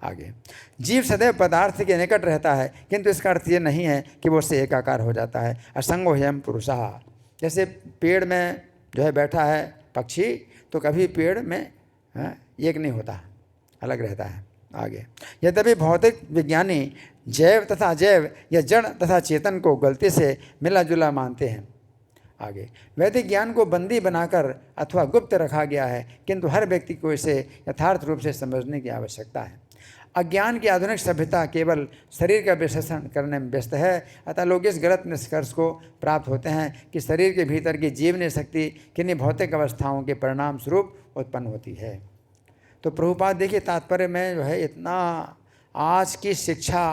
आगे, जीव सदैव पदार्थ के निकट रहता है, किंतु इसका अर्थ ये नहीं है कि वो उससे एकाकार हो जाता है। असंगो ह्ययम पुरुषः, जैसे पेड़ में जो है बैठा है पक्षी, तो कभी पेड़ में एक नहीं होता, अलग रहता है। आगे, यद्यपि भौतिक विज्ञानी जैव तथा अजैव या जड़ तथा चेतन को गलती से मिला जुला मानते हैं। आगे, वैदिक ज्ञान को बंदी बनाकर अथवा गुप्त रखा गया है, किंतु हर व्यक्ति को इसे यथार्थ रूप से समझने की आवश्यकता है। अज्ञान की आधुनिक सभ्यता केवल शरीर का विश्लेषण करने में व्यस्त है, अतः लोग इस गलत निष्कर्ष को प्राप्त होते हैं कि शरीर के भीतर की जीवनी शक्ति किन्हीं भौतिक अवस्थाओं के परिणाम स्वरूप उत्पन्न होती है। तो प्रभुपाद देखिए तात्पर्य में जो है इतना आज की शिक्षा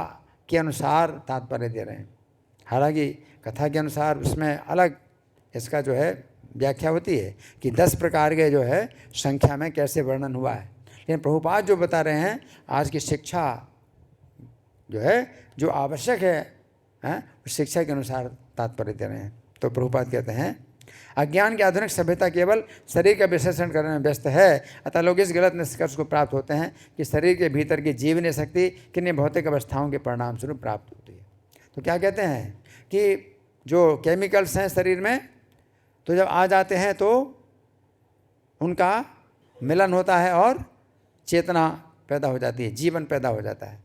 के अनुसार तात्पर्य दे रहे हैं। हालांकि कथा के अनुसार उसमें अलग इसका जो है व्याख्या होती है कि 10 प्रकार के जो है संख्या में कैसे वर्णन हुआ है, लेकिन प्रभुपाद जो बता रहे हैं आज की शिक्षा जो है जो आवश्यक है उस शिक्षा के अनुसार तात्पर्य दे रहे हैं। तो प्रभुपाद कहते हैं अज्ञान की आधुनिक सभ्यता केवल शरीर का विश्लेषण करने में व्यस्त है, अतः लोग इस गलत निष्कर्ष को प्राप्त होते हैं कि शरीर के भीतर की जीवनी शक्ति किन्हीं भौतिक अवस्थाओं के परिणाम स्वरूप प्राप्त होती है। तो क्या कहते हैं कि जो केमिकल्स हैं शरीर में, तो जब आ जाते हैं तो उनका मिलन होता है और चेतना पैदा हो जाती है, जीवन पैदा हो जाता है।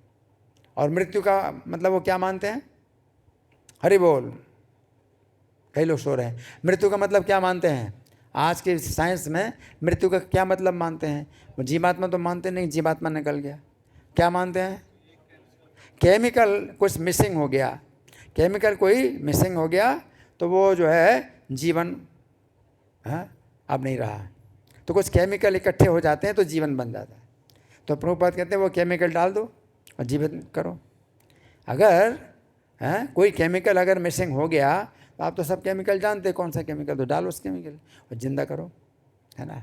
और मृत्यु का मतलब वो क्या मानते हैं, हरि बोल, कई लोग सो रहे हैं। मृत्यु का मतलब क्या मानते हैं, आज के साइंस में मृत्यु का क्या मतलब मानते हैं, वो जीवात्मा तो मानते नहीं, जीवात्मा निकल गया। क्या मानते हैं, केमिकल कुछ मिसिंग हो गया, केमिकल कोई मिसिंग हो गया तो वो जो है जीवन अब नहीं रहा। तो कुछ केमिकल इकट्ठे हो जाते हैं तो जीवन बन जाता है। तो प्रभुपाद कहते हैं वो केमिकल डाल दो और जीवन करो। अगर कोई केमिकल अगर मिसिंग हो गया तो आप तो सब केमिकल जानते हैं कौन सा केमिकल, तो डालो उस केमिकल और जिंदा करो, है ना।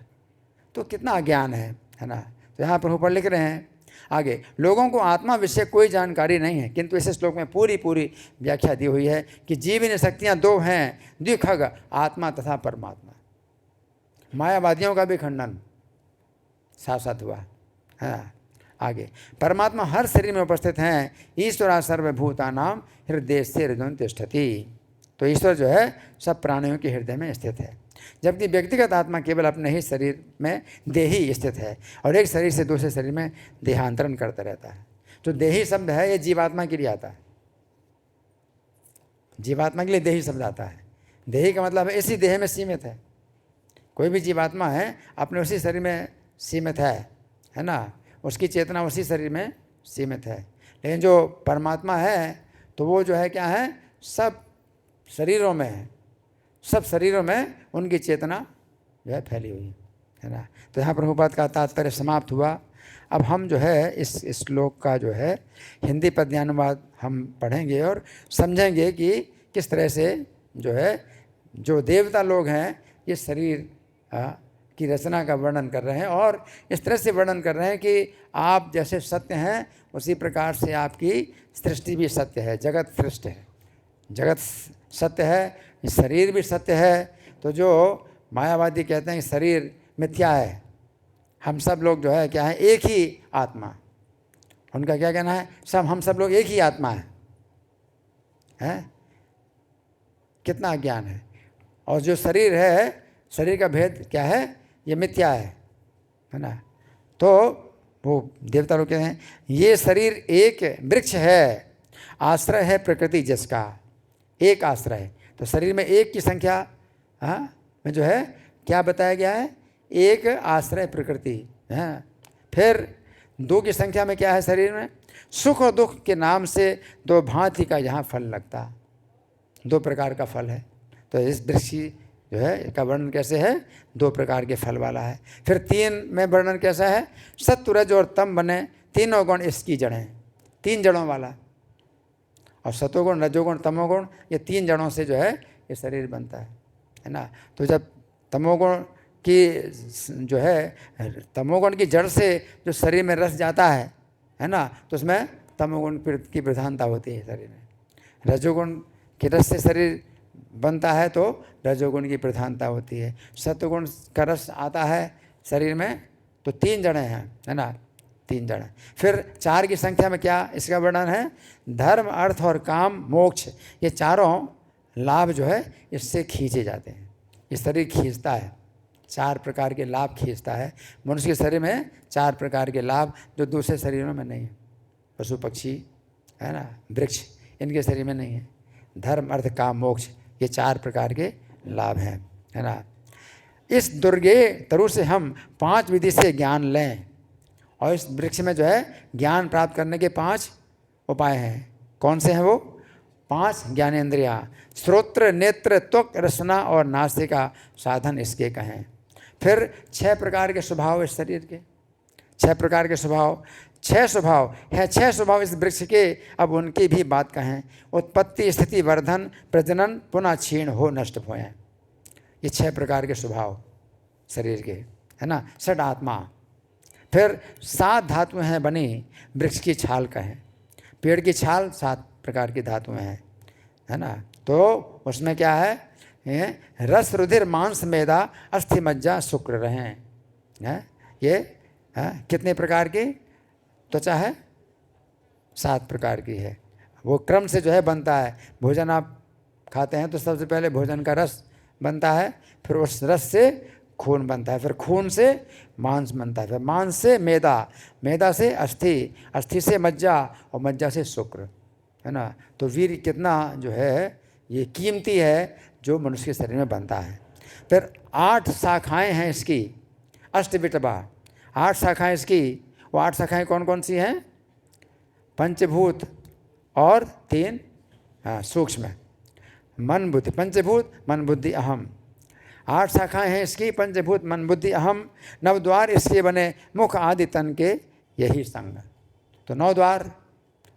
तो कितना अज्ञान है ना। तो यहाँ प्रभुपाद लिख रहे हैं आगे, लोगों को आत्मा विषय कोई जानकारी नहीं है, किंतु इस श्लोक में पूरी पूरी व्याख्या दी हुई है कि जीवनी शक्तियाँ दो हैं, द्विखग, आत्मा तथा परमात्मा। मायावादियों का भी खंडन साथ साथ हुआ। हाँ, आगे, परमात्मा हर शरीर में उपस्थित हैं, ईश्वरा सर्वभूतानां हृदय से हृदय तिष्ठति। तो ईश्वर जो है सब प्राणियों के हृदय में स्थित है, जबकि व्यक्तिगत आत्मा केवल अपने ही शरीर में देही स्थित है और एक शरीर से दूसरे शरीर में देहांतरण करता रहता है। जो देही शब्द है ये जीवात्मा के लिए आता है, जीवात्मा के लिए देही शब्द आता है। देही का मतलब है इसी देह में सीमित है। कोई भी जीवात्मा है अपने उसी शरीर में सीमित है ना, उसकी चेतना उसी शरीर में सीमित है। लेकिन जो परमात्मा है तो वो जो है क्या है, सब शरीरों में है, सब शरीरों में उनकी चेतना जो है फैली हुई है ना। तो यहाँ प्रभुपाद का तात्पर्य समाप्त हुआ। अब हम जो है इस श्लोक का जो है हिंदी पद्यानुवाद हम पढ़ेंगे और समझेंगे कि किस तरह से जो है जो देवता लोग हैं ये शरीर की रचना का वर्णन कर रहे हैं और इस तरह से वर्णन कर रहे हैं कि आप जैसे सत्य हैं उसी प्रकार से आपकी सृष्टि भी सत्य है, जगत सृष्ट है, जगत सत्य है, शरीर भी सत्य है। तो जो मायावादी कहते हैं कि शरीर मिथ्या है, हम सब लोग जो है क्या है, एक ही आत्मा, उनका क्या कहना है, हम सब लोग एक ही आत्मा है? कितना ज्ञान है। और जो शरीर है, शरीर का भेद क्या है, ये मिथ्या है ना। तो वो देवता लोग कहते हैं ये शरीर एक वृक्ष है, आश्रय है प्रकृति जिसका, एक आश्रय है। तो शरीर में एक की संख्या में जो है क्या बताया गया है, एक आश्रय प्रकृति है। फिर दो की संख्या में क्या है शरीर में, सुख और दुख के नाम से दो भांति का यहाँ फल लगता, दो प्रकार का फल है। तो इस वृक्ष जो है इसका वर्णन कैसे है, दो प्रकार के फल वाला है। फिर तीन में वर्णन कैसा है, सत्व रज और तम बने तीनों गुण इसकी जड़ें, तीन जड़ों वाला। और सतोगुण रजोगुण तमोगुण ये तीन जड़ों से जो है ये शरीर बनता है ना। तो जब तमोगुण की जो है, तमोगुण की जड़ से जो शरीर में रस जाता है ना, तो उसमें तमोगुण की प्रधानता होती है शरीर में। रजोगुण के रस से शरीर बनता है तो रजोगुण की प्रधानता होती है। सत्वगुण का रस आता है शरीर में तो तीन जड़ें हैं है ना, तीन जड़ें। फिर चार की संख्या में क्या इसका वर्णन है, धर्म अर्थ और काम मोक्ष, ये चारों लाभ जो है इससे खींचे जाते हैं। ये शरीर खींचता है, चार प्रकार के लाभ खींचता है। मनुष्य के शरीर में चार प्रकार के लाभ जो दूसरे शरीरों में नहीं है, पशु पक्षी है ना, वृक्ष, इनके शरीर में नहीं है। धर्म अर्थ काम मोक्ष ये चार प्रकार के लाभ हैं है ना। इस दुर्गे तरु से हम 5 विधि से ज्ञान लें, और इस वृक्ष में जो है ज्ञान प्राप्त करने के 5 उपाय हैं। कौन से हैं वो 5 ज्ञानेंद्रियाँ, श्रोत्र नेत्र त्वक रसना और नासिका साधन इसके कहें। फिर 6 प्रकार के स्वभाव इस शरीर के, 6 प्रकार के स्वभाव, 6 स्वभाव है, 6 स्वभाव इस वृक्ष के, अब उनकी भी बात कहें। उत्पत्ति स्थिति वर्धन प्रजनन पुनः क्षीण हो नष्ट होएं, ये 6 प्रकार के स्वभाव शरीर के है ना। षड आत्मा। फिर 7 धातुएं हैं बनी वृक्ष की छाल कहें, पेड़ की छाल 7 प्रकार की धातुएं हैं है ना। तो उसमें क्या है, रस रुधिर मांस मेदा अस्थि मज्जा शुक्र रहें है। ये कितने प्रकार की त्वचा है, 7 प्रकार की है। वो क्रम से जो है बनता है। भोजन आप खाते हैं तो सबसे पहले भोजन का रस बनता है, फिर उस रस से खून बनता है, फिर खून से मांस बनता है, फिर मांस से मैदा, मैदा से अस्थि, अस्थि से मज्जा और मज्जा से शुक्र है ना। तो वीर कितना जो है ये कीमती है जो मनुष्य के शरीर में बनता है। फिर 8 शाखाएं हैं इसकी, अष्टविटबा 8 शाखाएं इसकी। वो 8 शाखाएं कौन कौन सी हैं, पंचभूत और 3 सूक्ष्म, मन बुद्धि, पंचभूत मन बुद्धि अहम। 8 शाखाएं हैं इसकी, पंचभूत मन बुद्धि अहम। 9 द्वार इसके बने मुख आदि तन के यही संग। तो 9 द्वार,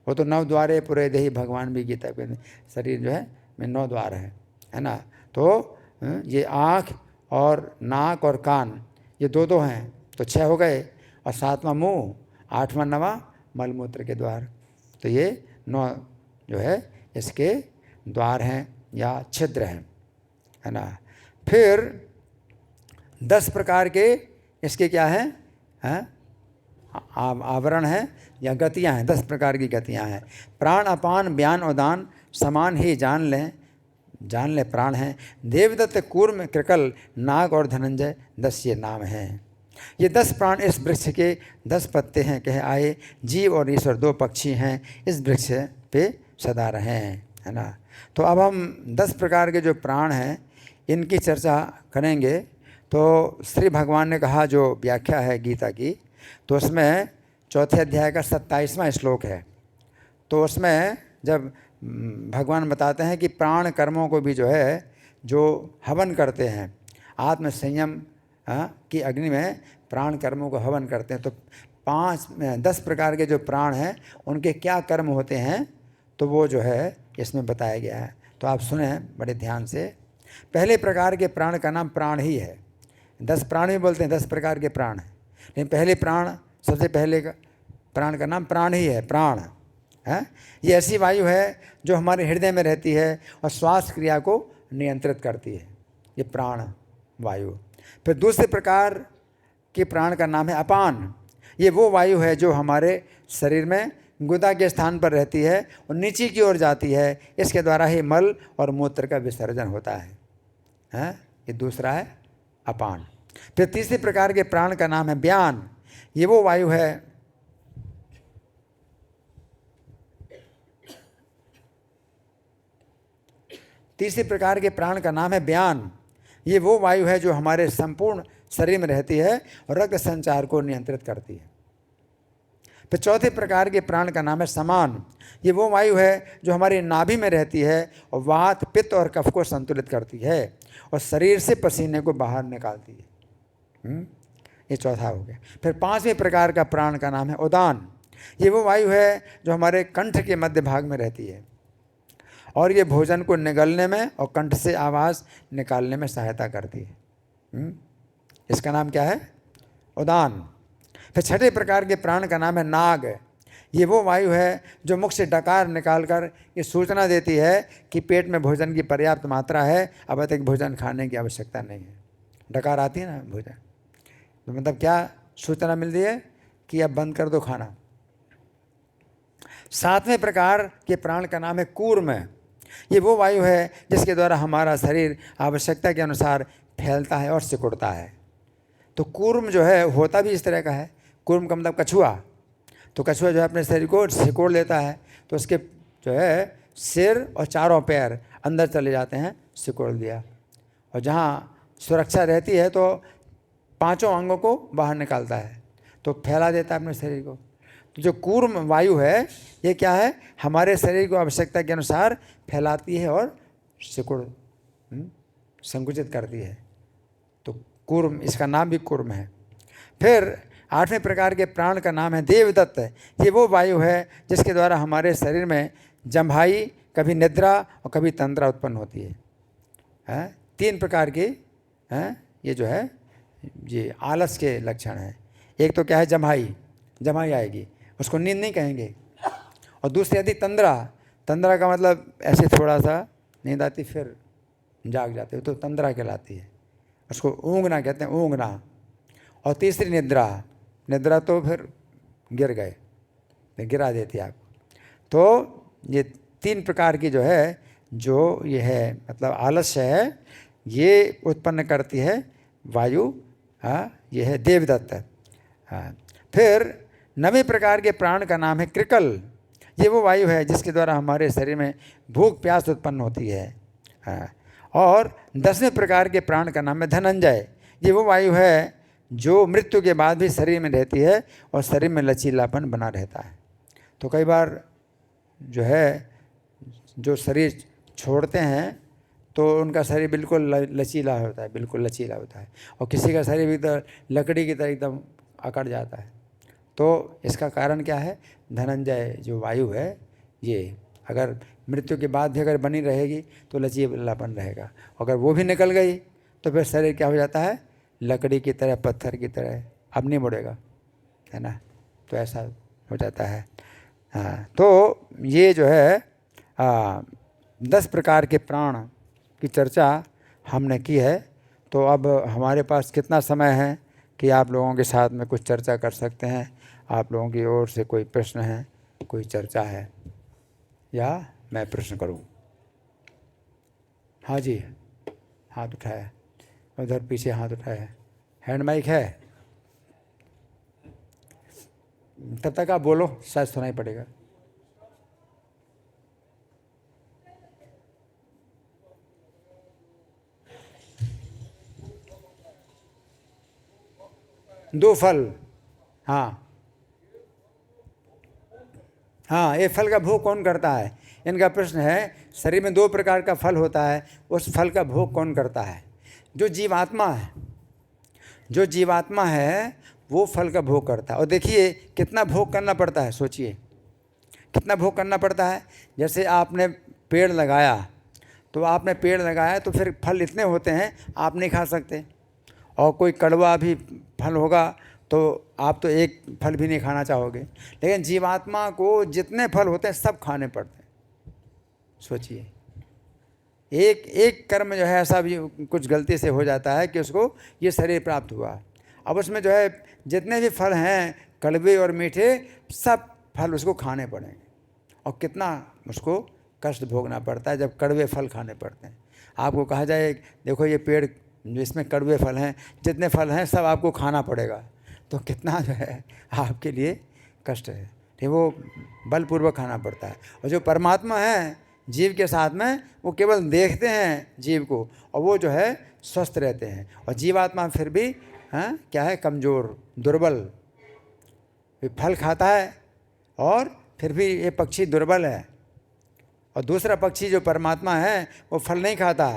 वो तो 9 द्वारे पुरे देही, भगवान भी गीता के शरीर जो है में 9 द्वार है ना। तो ये आँख और नाक और कान ये 2-2 हैं तो 6 हो गए, और 7वां मुंह, 8वां 9वां मलमूत्र के द्वार। तो ये 9 जो है इसके द्वार हैं या छिद्र हैं, है ना। फिर 10 प्रकार के इसके क्या हैं, हैं? आवरण हैं या गतियां हैं। 10 प्रकार की गतियां हैं। प्राण, अपान, व्यान, उदान समान ही जान लें प्राण हैं। देवदत्त, कूर्म, कृकल, नाग और धनंजय 10 ये नाम हैं। ये 10 प्राण इस वृक्ष के 10 पत्ते हैं कहे आए। जीव और ईश्वर 2 पक्षी हैं इस वृक्ष पे सदा रहें, है ना। तो अब हम 10 प्रकार के जो प्राण हैं इनकी चर्चा करेंगे। तो श्री भगवान ने कहा जो व्याख्या है गीता की, तो उसमें 4थे अध्याय का 27वां श्लोक है। तो उसमें जब भगवान बताते हैं कि प्राण कर्मों को भी जो है जो हवन करते हैं, आत्म संयम की अग्नि में प्राण कर्मों को हवन करते हैं, तो 10 प्रकार के जो प्राण हैं उनके क्या कर्म होते हैं तो वो जो है इसमें बताया गया है। तो आप सुने बड़े ध्यान से। पहले प्रकार के प्राण का नाम प्राण ही है। 10 प्राण भी बोलते हैं, 10 प्रकार के प्राण हैं, लेकिन पहले प्राण, सबसे पहले का प्राण का नाम प्राण ही है। प्राण है ये ऐसी वायु है जो हमारे हृदय में रहती है और श्वास क्रिया को नियंत्रित करती है, ये प्राण वायु। फिर दूसरे प्रकार के प्राण का नाम है अपान। ये वो वायु है जो हमारे शरीर में गुदा के स्थान पर रहती है और नीचे की ओर जाती है। इसके द्वारा ही मल और मूत्र का विसर्जन होता है, हैं? ये दूसरा है अपान। फिर तीसरे प्रकार के प्राण का नाम है व्यान। ये वो वायु है तीसरे प्रकार के प्राण का नाम है व्यान। ये वो वायु है जो हमारे संपूर्ण शरीर में रहती है और रक्त संचार को नियंत्रित करती है। फिर चौथे प्रकार के प्राण का नाम है समान। ये वो वायु है जो हमारी नाभि में रहती है और वात, पित्त और कफ को संतुलित करती है और शरीर से पसीने को बाहर निकालती है। ये चौथा हो गया। फिर 5वें प्रकार का प्राण का नाम है उदान। ये वो वायु है जो हमारे कंठ के मध्य भाग में रहती है और ये भोजन को निगलने में और कंठ से आवाज़ निकालने में सहायता करती है। इसका नाम क्या है? उदान। फिर 6ठे प्रकार के प्राण का नाम है नाग। ये वो वायु है जो मुख से डकार निकालकर ये सूचना देती है कि पेट में भोजन की पर्याप्त मात्रा है, अब अधिक भोजन खाने की आवश्यकता नहीं है। डकार आती है ना भोजन, तो मतलब क्या सूचना मिलती है कि अब बंद कर दो खाना। 7वें प्रकार के प्राण का नाम है कूर्म। ये वो वायु है जिसके द्वारा हमारा शरीर आवश्यकता के अनुसार फैलता है और सिकुड़ता है। तो कूर्म जो है होता भी इस तरह का है। कूर्म का मतलब कछुआ। तो कछुआ जो है अपने शरीर को सिकोड़ लेता है, तो उसके जो है सिर और चारों पैर अंदर चले जाते हैं, सिकोड़ दिया, और जहाँ सुरक्षा रहती है तो 5 अंगों को बाहर निकालता है, तो फैला देता है अपने शरीर को। तो जो कूर्म वायु है ये क्या है, हमारे शरीर को आवश्यकता के अनुसार फैलाती है और सिकुड़ संकुचित करती है। तो कूर्म, इसका नाम भी कूर्म है। फिर 8वें प्रकार के प्राण का नाम है देवदत्त। ये वो वायु है जिसके द्वारा हमारे शरीर में जम्भाई, कभी निद्रा और कभी तंद्रा उत्पन्न होती है। 3 प्रकार की ये जो है ये आलस के लक्षण हैं। एक तो क्या है, जम्हाई आएगी, उसको नींद नहीं कहेंगे। और दूसरी आती तंद्रा का मतलब ऐसे थोड़ा सा नींद आती फिर जाग जाते हो, तो तंद्रा कहलाती है। उसको ऊँघना कहते हैं, ऊँघना। और तीसरी निद्रा तो फिर गिर गए, गिरा देती है आपको। तो ये 3 प्रकार की जो है, जो ये है मतलब आलस्य है, ये उत्पन्न करती है वायु। ये है देवदत्त। फिर 9वें प्रकार के प्राण का नाम है कृकल। ये वो वायु है जिसके द्वारा हमारे शरीर में भूख प्यास उत्पन्न होती है। और 10वें प्रकार के प्राण का नाम है धनंजय। ये वो वायु है जो मृत्यु के बाद भी शरीर में रहती है और शरीर में लचीलापन बना रहता है। तो कई बार जो है जो शरीर छोड़ते हैं तो उनका शरीर बिल्कुल लचीला होता है, बिल्कुल लचीला होता है, और किसी का शरीर भी तो लकड़ी की तरह एकदम अकड़ जाता है। तो इसका कारण क्या है, धनंजय जो वायु है ये अगर मृत्यु के बाद भी अगर बनी रहेगी तो लचीलापन रहेगा। अगर वो भी निकल गई तो फिर शरीर क्या हो जाता है, लकड़ी की तरह, पत्थर की तरह, अब नहीं मुड़ेगा। है ना। तो ऐसा हो जाता है। हाँ, तो ये जो है 10 प्रकार के प्राण की चर्चा हमने की है। तो अब हमारे पास कितना समय है कि आप लोगों के साथ में कुछ चर्चा कर सकते हैं? आप लोगों की ओर से कोई प्रश्न है, कोई चर्चा है, या मैं प्रश्न करूं? हाँ जी, हाथ उठाया, उधर पीछे हाथ उठाया। हैंड माइक है, तब तक आप बोलो, शायद सुनाई पड़ेगा। दो फल, हाँ हाँ, ये फल का भोग कौन करता है? इनका प्रश्न है। शरीर में 2 प्रकार का फल होता है, उस फल का भोग कौन करता है? जो जीवात्मा है, जो जीवात्मा है वो फल का भोग करता है। और देखिए कितना भोग करना पड़ता है, सोचिए कितना भोग करना पड़ता है। जैसे आपने पेड़ लगाया, तो आपने पेड़ लगाया तो फिर फल इतने होते हैं आप नहीं खा सकते, और कोई कड़वा भी फल होगा तो आप तो एक फल भी नहीं खाना चाहोगे। लेकिन जीवात्मा को जितने फल होते हैं सब खाने पड़ते हैं। सोचिए, एक एक कर्म जो है ऐसा भी कुछ गलती से हो जाता है कि उसको ये शरीर प्राप्त हुआ, अब उसमें जो है जितने भी फल हैं कड़वे और मीठे, सब फल उसको खाने पड़ेंगे। और कितना उसको कष्ट भोगना पड़ता है जब कड़वे फल खाने पड़ते हैं। आपको कहा जाए देखो ये पेड़ जिसमें कड़वे फल हैं, जितने फल हैं सब आपको खाना पड़ेगा, तो कितना जो है आपके लिए कष्ट है। ठीक, वो बलपूर्वक खाना पड़ता है। और जो परमात्मा है जीव के साथ में, वो केवल देखते हैं जीव को, और वो जो है स्वस्थ रहते हैं। और जीवात्मा फिर भी क्या है, कमज़ोर, दुर्बल, फल खाता है और फिर भी ये पक्षी दुर्बल है। और दूसरा पक्षी जो परमात्मा है वो फल नहीं खाता,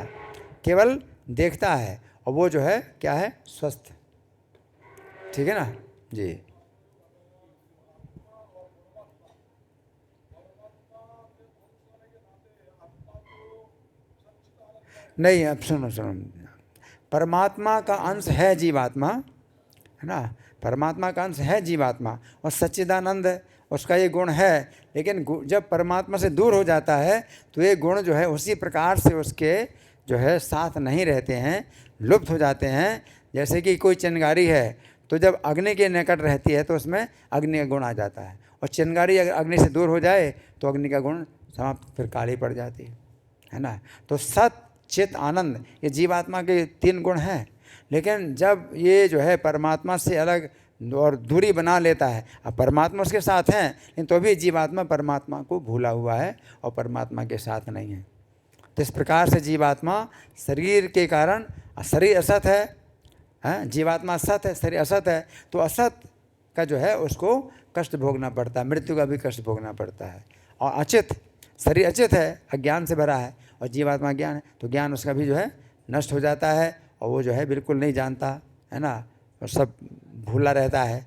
केवल देखता है, और वो जो है क्या है, स्वस्थ। ठीक है ना जी। नहीं, अब सुनो सुनो, परमात्मा का अंश है जीवात्मा, है ना। परमात्मा का अंश है जीवात्मा, और सच्चिदानंद उसका ये गुण है। लेकिन जब परमात्मा से दूर हो जाता है तो ये गुण जो है उसी प्रकार से उसके जो है साथ नहीं रहते हैं, लुप्त हो जाते हैं। जैसे कि कोई चिंगारी है, तो जब अग्नि के निकट रहती है तो उसमें अग्नि का गुण आ जाता है, और चिंगारी अगर अग्नि से दूर हो जाए तो अग्नि का गुण समाप्त, फिर काली पड़ जाती है ना। तो सत चित आनंद ये जीवात्मा के 3 गुण हैं। लेकिन जब ये जो है परमात्मा से अलग और दूरी बना लेता है, अब परमात्मा उसके साथ हैं, लेकिन तो भी जीवात्मा परमात्मा को भूला हुआ है और परमात्मा के साथ नहीं है। तो इस प्रकार से जीवात्मा शरीर के कारण, शरीर असत है, जीवात्मा असत है, शरीर असत है, तो असत का जो है उसको कष्ट भोगना पड़ता है, मृत्यु का भी कष्ट भोगना पड़ता है। और अचित, शरीर अचित है, अज्ञान से भरा है, और जीवात्मा ज्ञान है, तो ज्ञान उसका भी जो है नष्ट हो जाता है, और वो जो है बिल्कुल नहीं जानता, है ना, और सब भूला रहता है।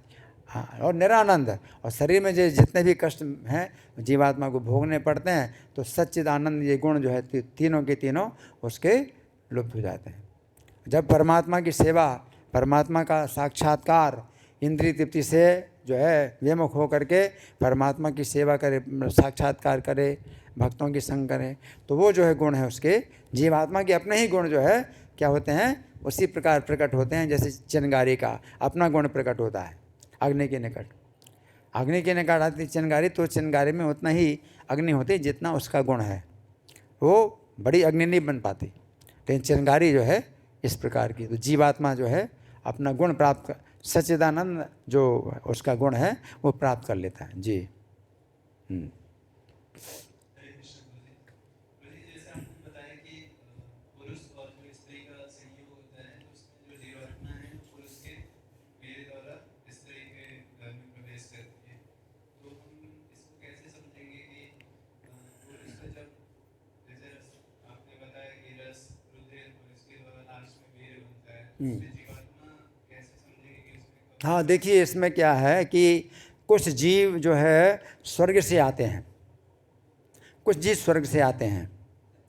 हाँ, और निरानंद, और शरीर में जो जितने भी कष्ट हैं जीवात्मा को भोगने पड़ते हैं, तो सच्चिदानंद ये गुण जो है तीनों के तीनों उसके लुप्त हो जाते हैं। जब परमात्मा की सेवा, परमात्मा का साक्षात्कार इंद्रिय तृप्ति से जो है विमुख हो करके परमात्मा की सेवा करे, साक्षात्कार करे, भक्तों की संग करे, तो वो जो है गुण है उसके, जीवात्मा के अपने ही गुण जो है क्या होते हैं, उसी प्रकार प्रकट होते हैं। जैसे चिंगारी का अपना गुण प्रकट होता है अग्नि के निकट, अग्नि के निकट आती चिंगारी, तो चिंगारी में उतना ही अग्नि होती जितना उसका गुण है, वो बड़ी अग्नि नहीं बन पाती। लेकिन चिंगारी जो है इस प्रकार की, तो जीवात्मा जो है अपना गुण प्राप्त कर, सच्चिदानंद जो उसका गुण है वो प्राप्त कर लेता है जी। हाँ, देखिए इसमें क्या है कि कुछ जीव जो है स्वर्ग से आते हैं, कुछ जीव स्वर्ग से आते हैं,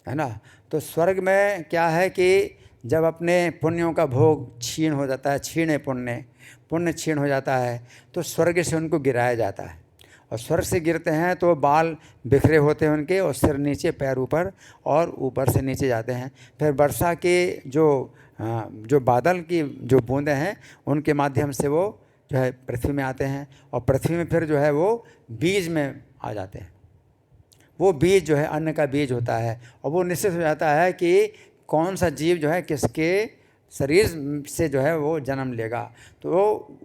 है ना। तो स्वर्ग में क्या है कि जब अपने पुण्यों का भोग क्षीण हो जाता है, क्षीण पुण्य, पुण्य क्षीण हो जाता है तो स्वर्ग से उनको गिराया जाता है, और स्वर्ग से गिरते हैं तो बाल बिखरे होते हैं उनके, और सिर नीचे पैर ऊपर, और ऊपर से नीचे जाते हैं। फिर वर्षा के जो बादल की जो बूंदें हैं उनके माध्यम से वो जो है पृथ्वी में आते हैं, और पृथ्वी में फिर जो है वो बीज में आ जाते हैं। वो बीज जो है अन्न का बीज होता है, और वो निश्चित हो जाता है कि कौन सा जीव जो है किसके शरीर से जो है वो जन्म लेगा, तो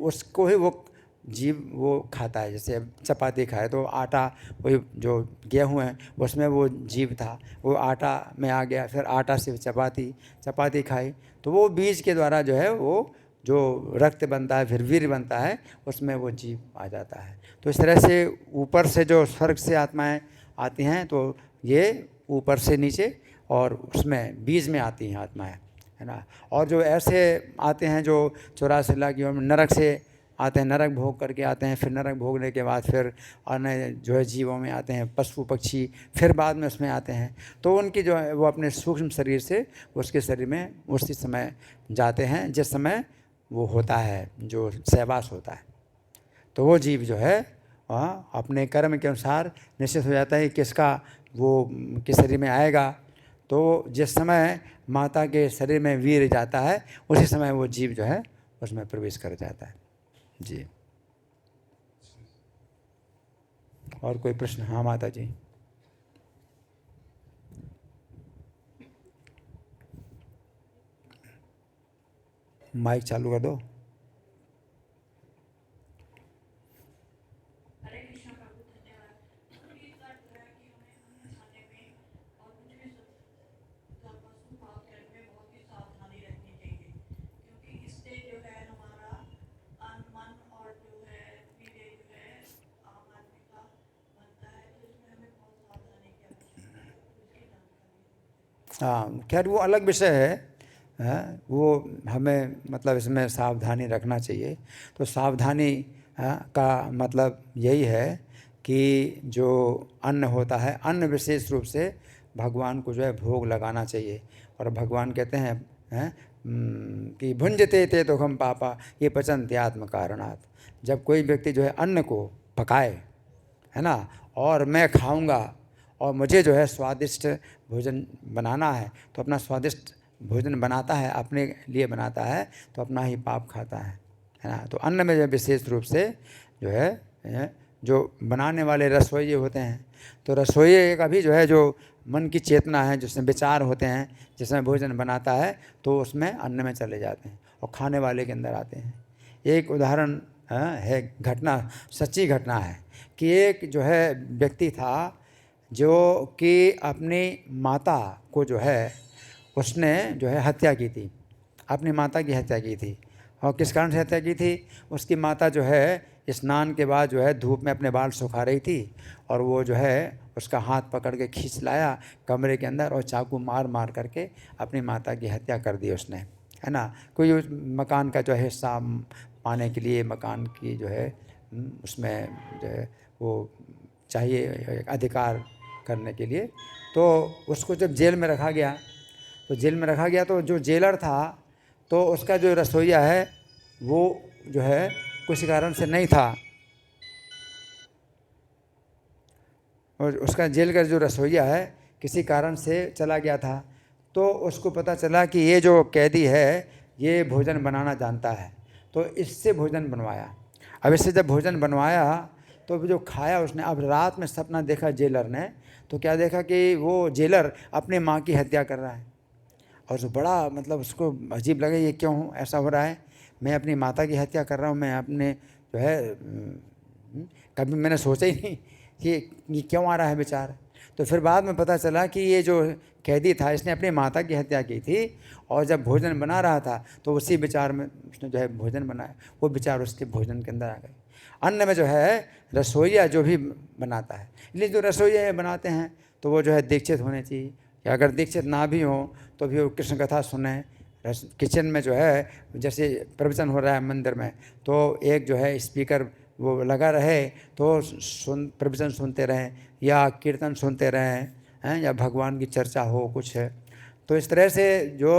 उसको ही वो जीव वो खाता है। जैसे चपाती खाए तो आटा, वही जो गेहूँ है उसमें वो जीव था, वो आटा में आ गया, फिर आटा से चपाती खाई, तो वो बीज के द्वारा जो है वो जो रक्त बनता है, फिर वीर्य बनता है, उसमें वो जीव आ जाता है। तो इस तरह से ऊपर से जो स्वर्ग से आत्माएं आती हैं तो ये ऊपर से नीचे और उसमें बीज में आती हैं आत्माएं, है ना। और जो ऐसे आते हैं जो 84 लाख योनि में नरक से आते हैं, नरक भोग करके आते हैं, फिर नरक भोगने के बाद फिर अन्य जो है जीवों में आते हैं, पशु पक्षी, फिर बाद में उसमें आते हैं, तो उनकी जो है वो अपने सूक्ष्म शरीर से उसके शरीर में उसी समय जाते हैं जिस समय वो होता है, जो सहवास होता है। तो वो जीव जो है अपने कर्म के अनुसार निश्चित हो जाता है किसका वो किस शरीर में आएगा। तो जिस समय माता के शरीर में वीर जाता है उसी समय वो जीव जो है उसमें प्रवेश कर जाता है। जी, और कोई प्रश्न? हाँ माता जी। माइक चालू कर दो। हाँ, खैर वो अलग विषय है, वो हमें मतलब इसमें सावधानी रखना चाहिए। तो सावधानी का मतलब यही है कि जो अन्न होता है, अन्न विशेष रूप से भगवान को जो है भोग लगाना चाहिए। और भगवान कहते हैं कि भुंजते ते तो हम पापा ये पचन्ते आत्म कारणात्। जब कोई व्यक्ति जो है अन्न को पकाए, है ना, और मैं खाऊंगा और मुझे जो है स्वादिष्ट भोजन बनाना है, तो अपना स्वादिष्ट भोजन बनाता है, अपने लिए बनाता है, तो अपना ही पाप खाता है ना। तो अन्न में जो विशेष रूप से जो है जो बनाने वाले रसोइये होते हैं, तो रसोइये का भी जो है जो मन की चेतना है, जिसमें विचार होते हैं, जिसमें भोजन बनाता है, तो उसमें अन्न में चले जाते हैं और खाने वाले के अंदर आते हैं। एक उदाहरण है, घटना, सच्ची घटना है कि एक जो है व्यक्ति था जो कि अपनी माता को जो है उसने जो है हत्या की थी, अपनी माता की हत्या की थी। और किस कारण से हत्या की थी? उसकी माता जो है स्नान के बाद जो है धूप में अपने बाल सुखा रही थी, और वो जो है उसका हाथ पकड़ के खींच लाया कमरे के अंदर और चाकू मार मार करके अपनी माता की हत्या कर दी उसने, है ना। कोई उस मकान का जो है हिस्सा पाने के लिए, मकान की जो है उसमें जो है वो चाहिए अधिकार करने के लिए, तो उसको जब जेल में रखा गया, तो जो जेलर था तो उसका जो रसोइया है वो जो है कुछ कारण से नहीं था, और उसका जेल का जो रसोइया है किसी कारण से चला गया था। तो उसको पता चला कि ये जो कैदी है ये भोजन बनाना जानता है, तो इससे भोजन बनवाया। अब इससे जब भोजन बनवाया तो जो खाया उसने, अब रात में सपना देखा जेलर ने, तो क्या देखा कि वो जेलर अपने माँ की हत्या कर रहा है। और जो बड़ा मतलब उसको अजीब लगा, ये क्यों ऐसा हो रहा है, मैं अपनी माता की हत्या कर रहा हूँ, मैं अपने जो है कभी मैंने सोचा ही नहीं कि ये क्यों आ रहा है विचार। तो फिर बाद में पता चला कि ये जो कैदी था इसने अपनी माता की हत्या की थी, और जब भोजन बना रहा था तो उसी विचार में उसने जो है भोजन बनाया, वो विचार उसके भोजन के अंदर आ गए। अन्न में जो है रसोइया जो भी बनाता है, इसलिए जो रसोइया बनाते हैं तो वो जो है दीक्षित होने चाहिए, या अगर दीक्षित ना भी हो तो भी वो कृष्ण कथा सुने। किचन में जो है जैसे प्रवचन हो रहा है मंदिर में, तो एक जो है स्पीकर वो लगा रहे तो प्रवचन सुनते रहें, या कीर्तन सुनते रहें, हैं, या भगवान की चर्चा हो कुछ है। तो इस तरह से जो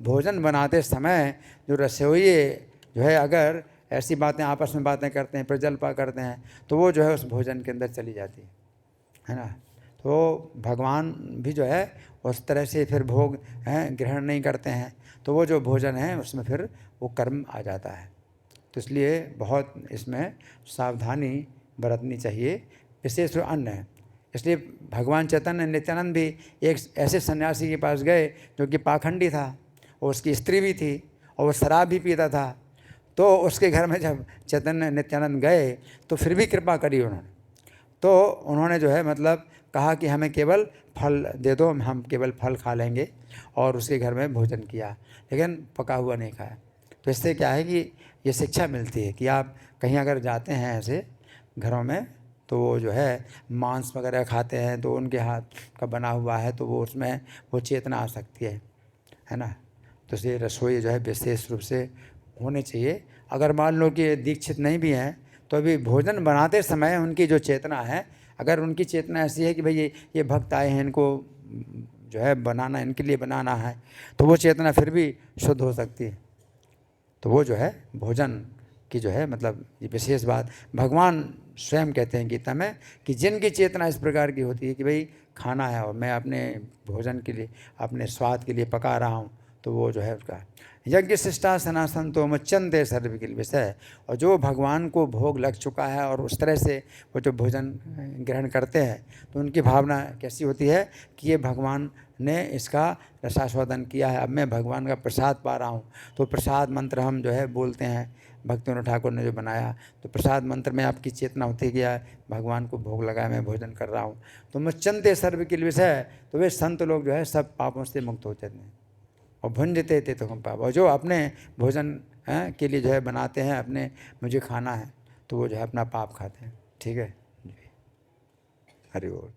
भोजन बनाते समय जो रसोइये जो है अगर ऐसी बातें आपस में बातें करते हैं, प्रजल्पा करते हैं, तो वो जो है उस भोजन के अंदर चली जाती है ना। तो भगवान भी जो है उस तरह से फिर भोग हैं ग्रहण नहीं करते हैं, तो वो जो भोजन है उसमें फिर वो कर्म आ जाता है। तो इसलिए बहुत इसमें सावधानी बरतनी चाहिए, विशेष रूप अन्न है। इसलिए भगवान चैतन्य नित्यानंद भी एक ऐसे सन्यासी के पास गए जो कि पाखंडी था और उसकी स्त्री भी थी और वो शराब भी पीता था। तो उसके घर में जब चैतन्य नित्यानंद गए तो फिर भी कृपा करी उन्होंने। तो उन्होंने जो है मतलब कहा कि हमें केवल फल दे दो, हम केवल फल खा लेंगे, और उसके घर में भोजन किया, लेकिन पका हुआ नहीं खाया। तो इससे क्या है कि ये शिक्षा मिलती है कि आप कहीं अगर जाते हैं ऐसे घरों में, तो वो जो है मांस वगैरह खाते हैं तो उनके हाथ का बना हुआ है, तो वो उसमें वो चेतना आ सकती है ना। तो इसलिए रसोई जो है विशेष रूप से होने चाहिए। अगर मान लो कि दीक्षित नहीं भी हैं तो अभी भोजन बनाते समय उनकी जो चेतना है, अगर उनकी चेतना ऐसी है कि भाई ये भक्त आए हैं, इनको जो है बनाना, इनके लिए बनाना है, तो वो चेतना फिर भी शुद्ध हो सकती है। तो वो जो है भोजन की जो है मतलब ये विशेष बात भगवान स्वयं कहते हैं गीता में कि जिनकी चेतना इस प्रकार की होती है कि भाई खाना है और मैं अपने भोजन के लिए, अपने स्वाद के लिए पका रहा हूँ, तो वो जो है उसका यज्ञ शिष्टा सनातन तो मुच्यन्ते सर्वकिल विषय। और जो भगवान को भोग लग चुका है और उस तरह से वो जो भोजन ग्रहण करते हैं, तो उनकी भावना कैसी होती है कि ये भगवान ने इसका रसास्वादन किया है, अब मैं भगवान का प्रसाद पा रहा हूँ। तो प्रसाद मंत्र हम जो है बोलते हैं, भक्तिविनोद ठाकुर ने जो बनाया, तो प्रसाद मंत्र में आपकी चेतना होती है कि यार भगवान को भोग लगा, मैं भोजन कर रहा हूँ। तो मुच्यन्ते सर्वकिल विषय, तो वे संत लोग जो है सब पापों से मुक्त होते हैं और भुंजते थे तो हम पाप। और जो अपने भोजन के लिए जो है बनाते हैं, अपने मुझे खाना है, तो वो जो है अपना पाप खाते हैं। ठीक है, हरि बोल।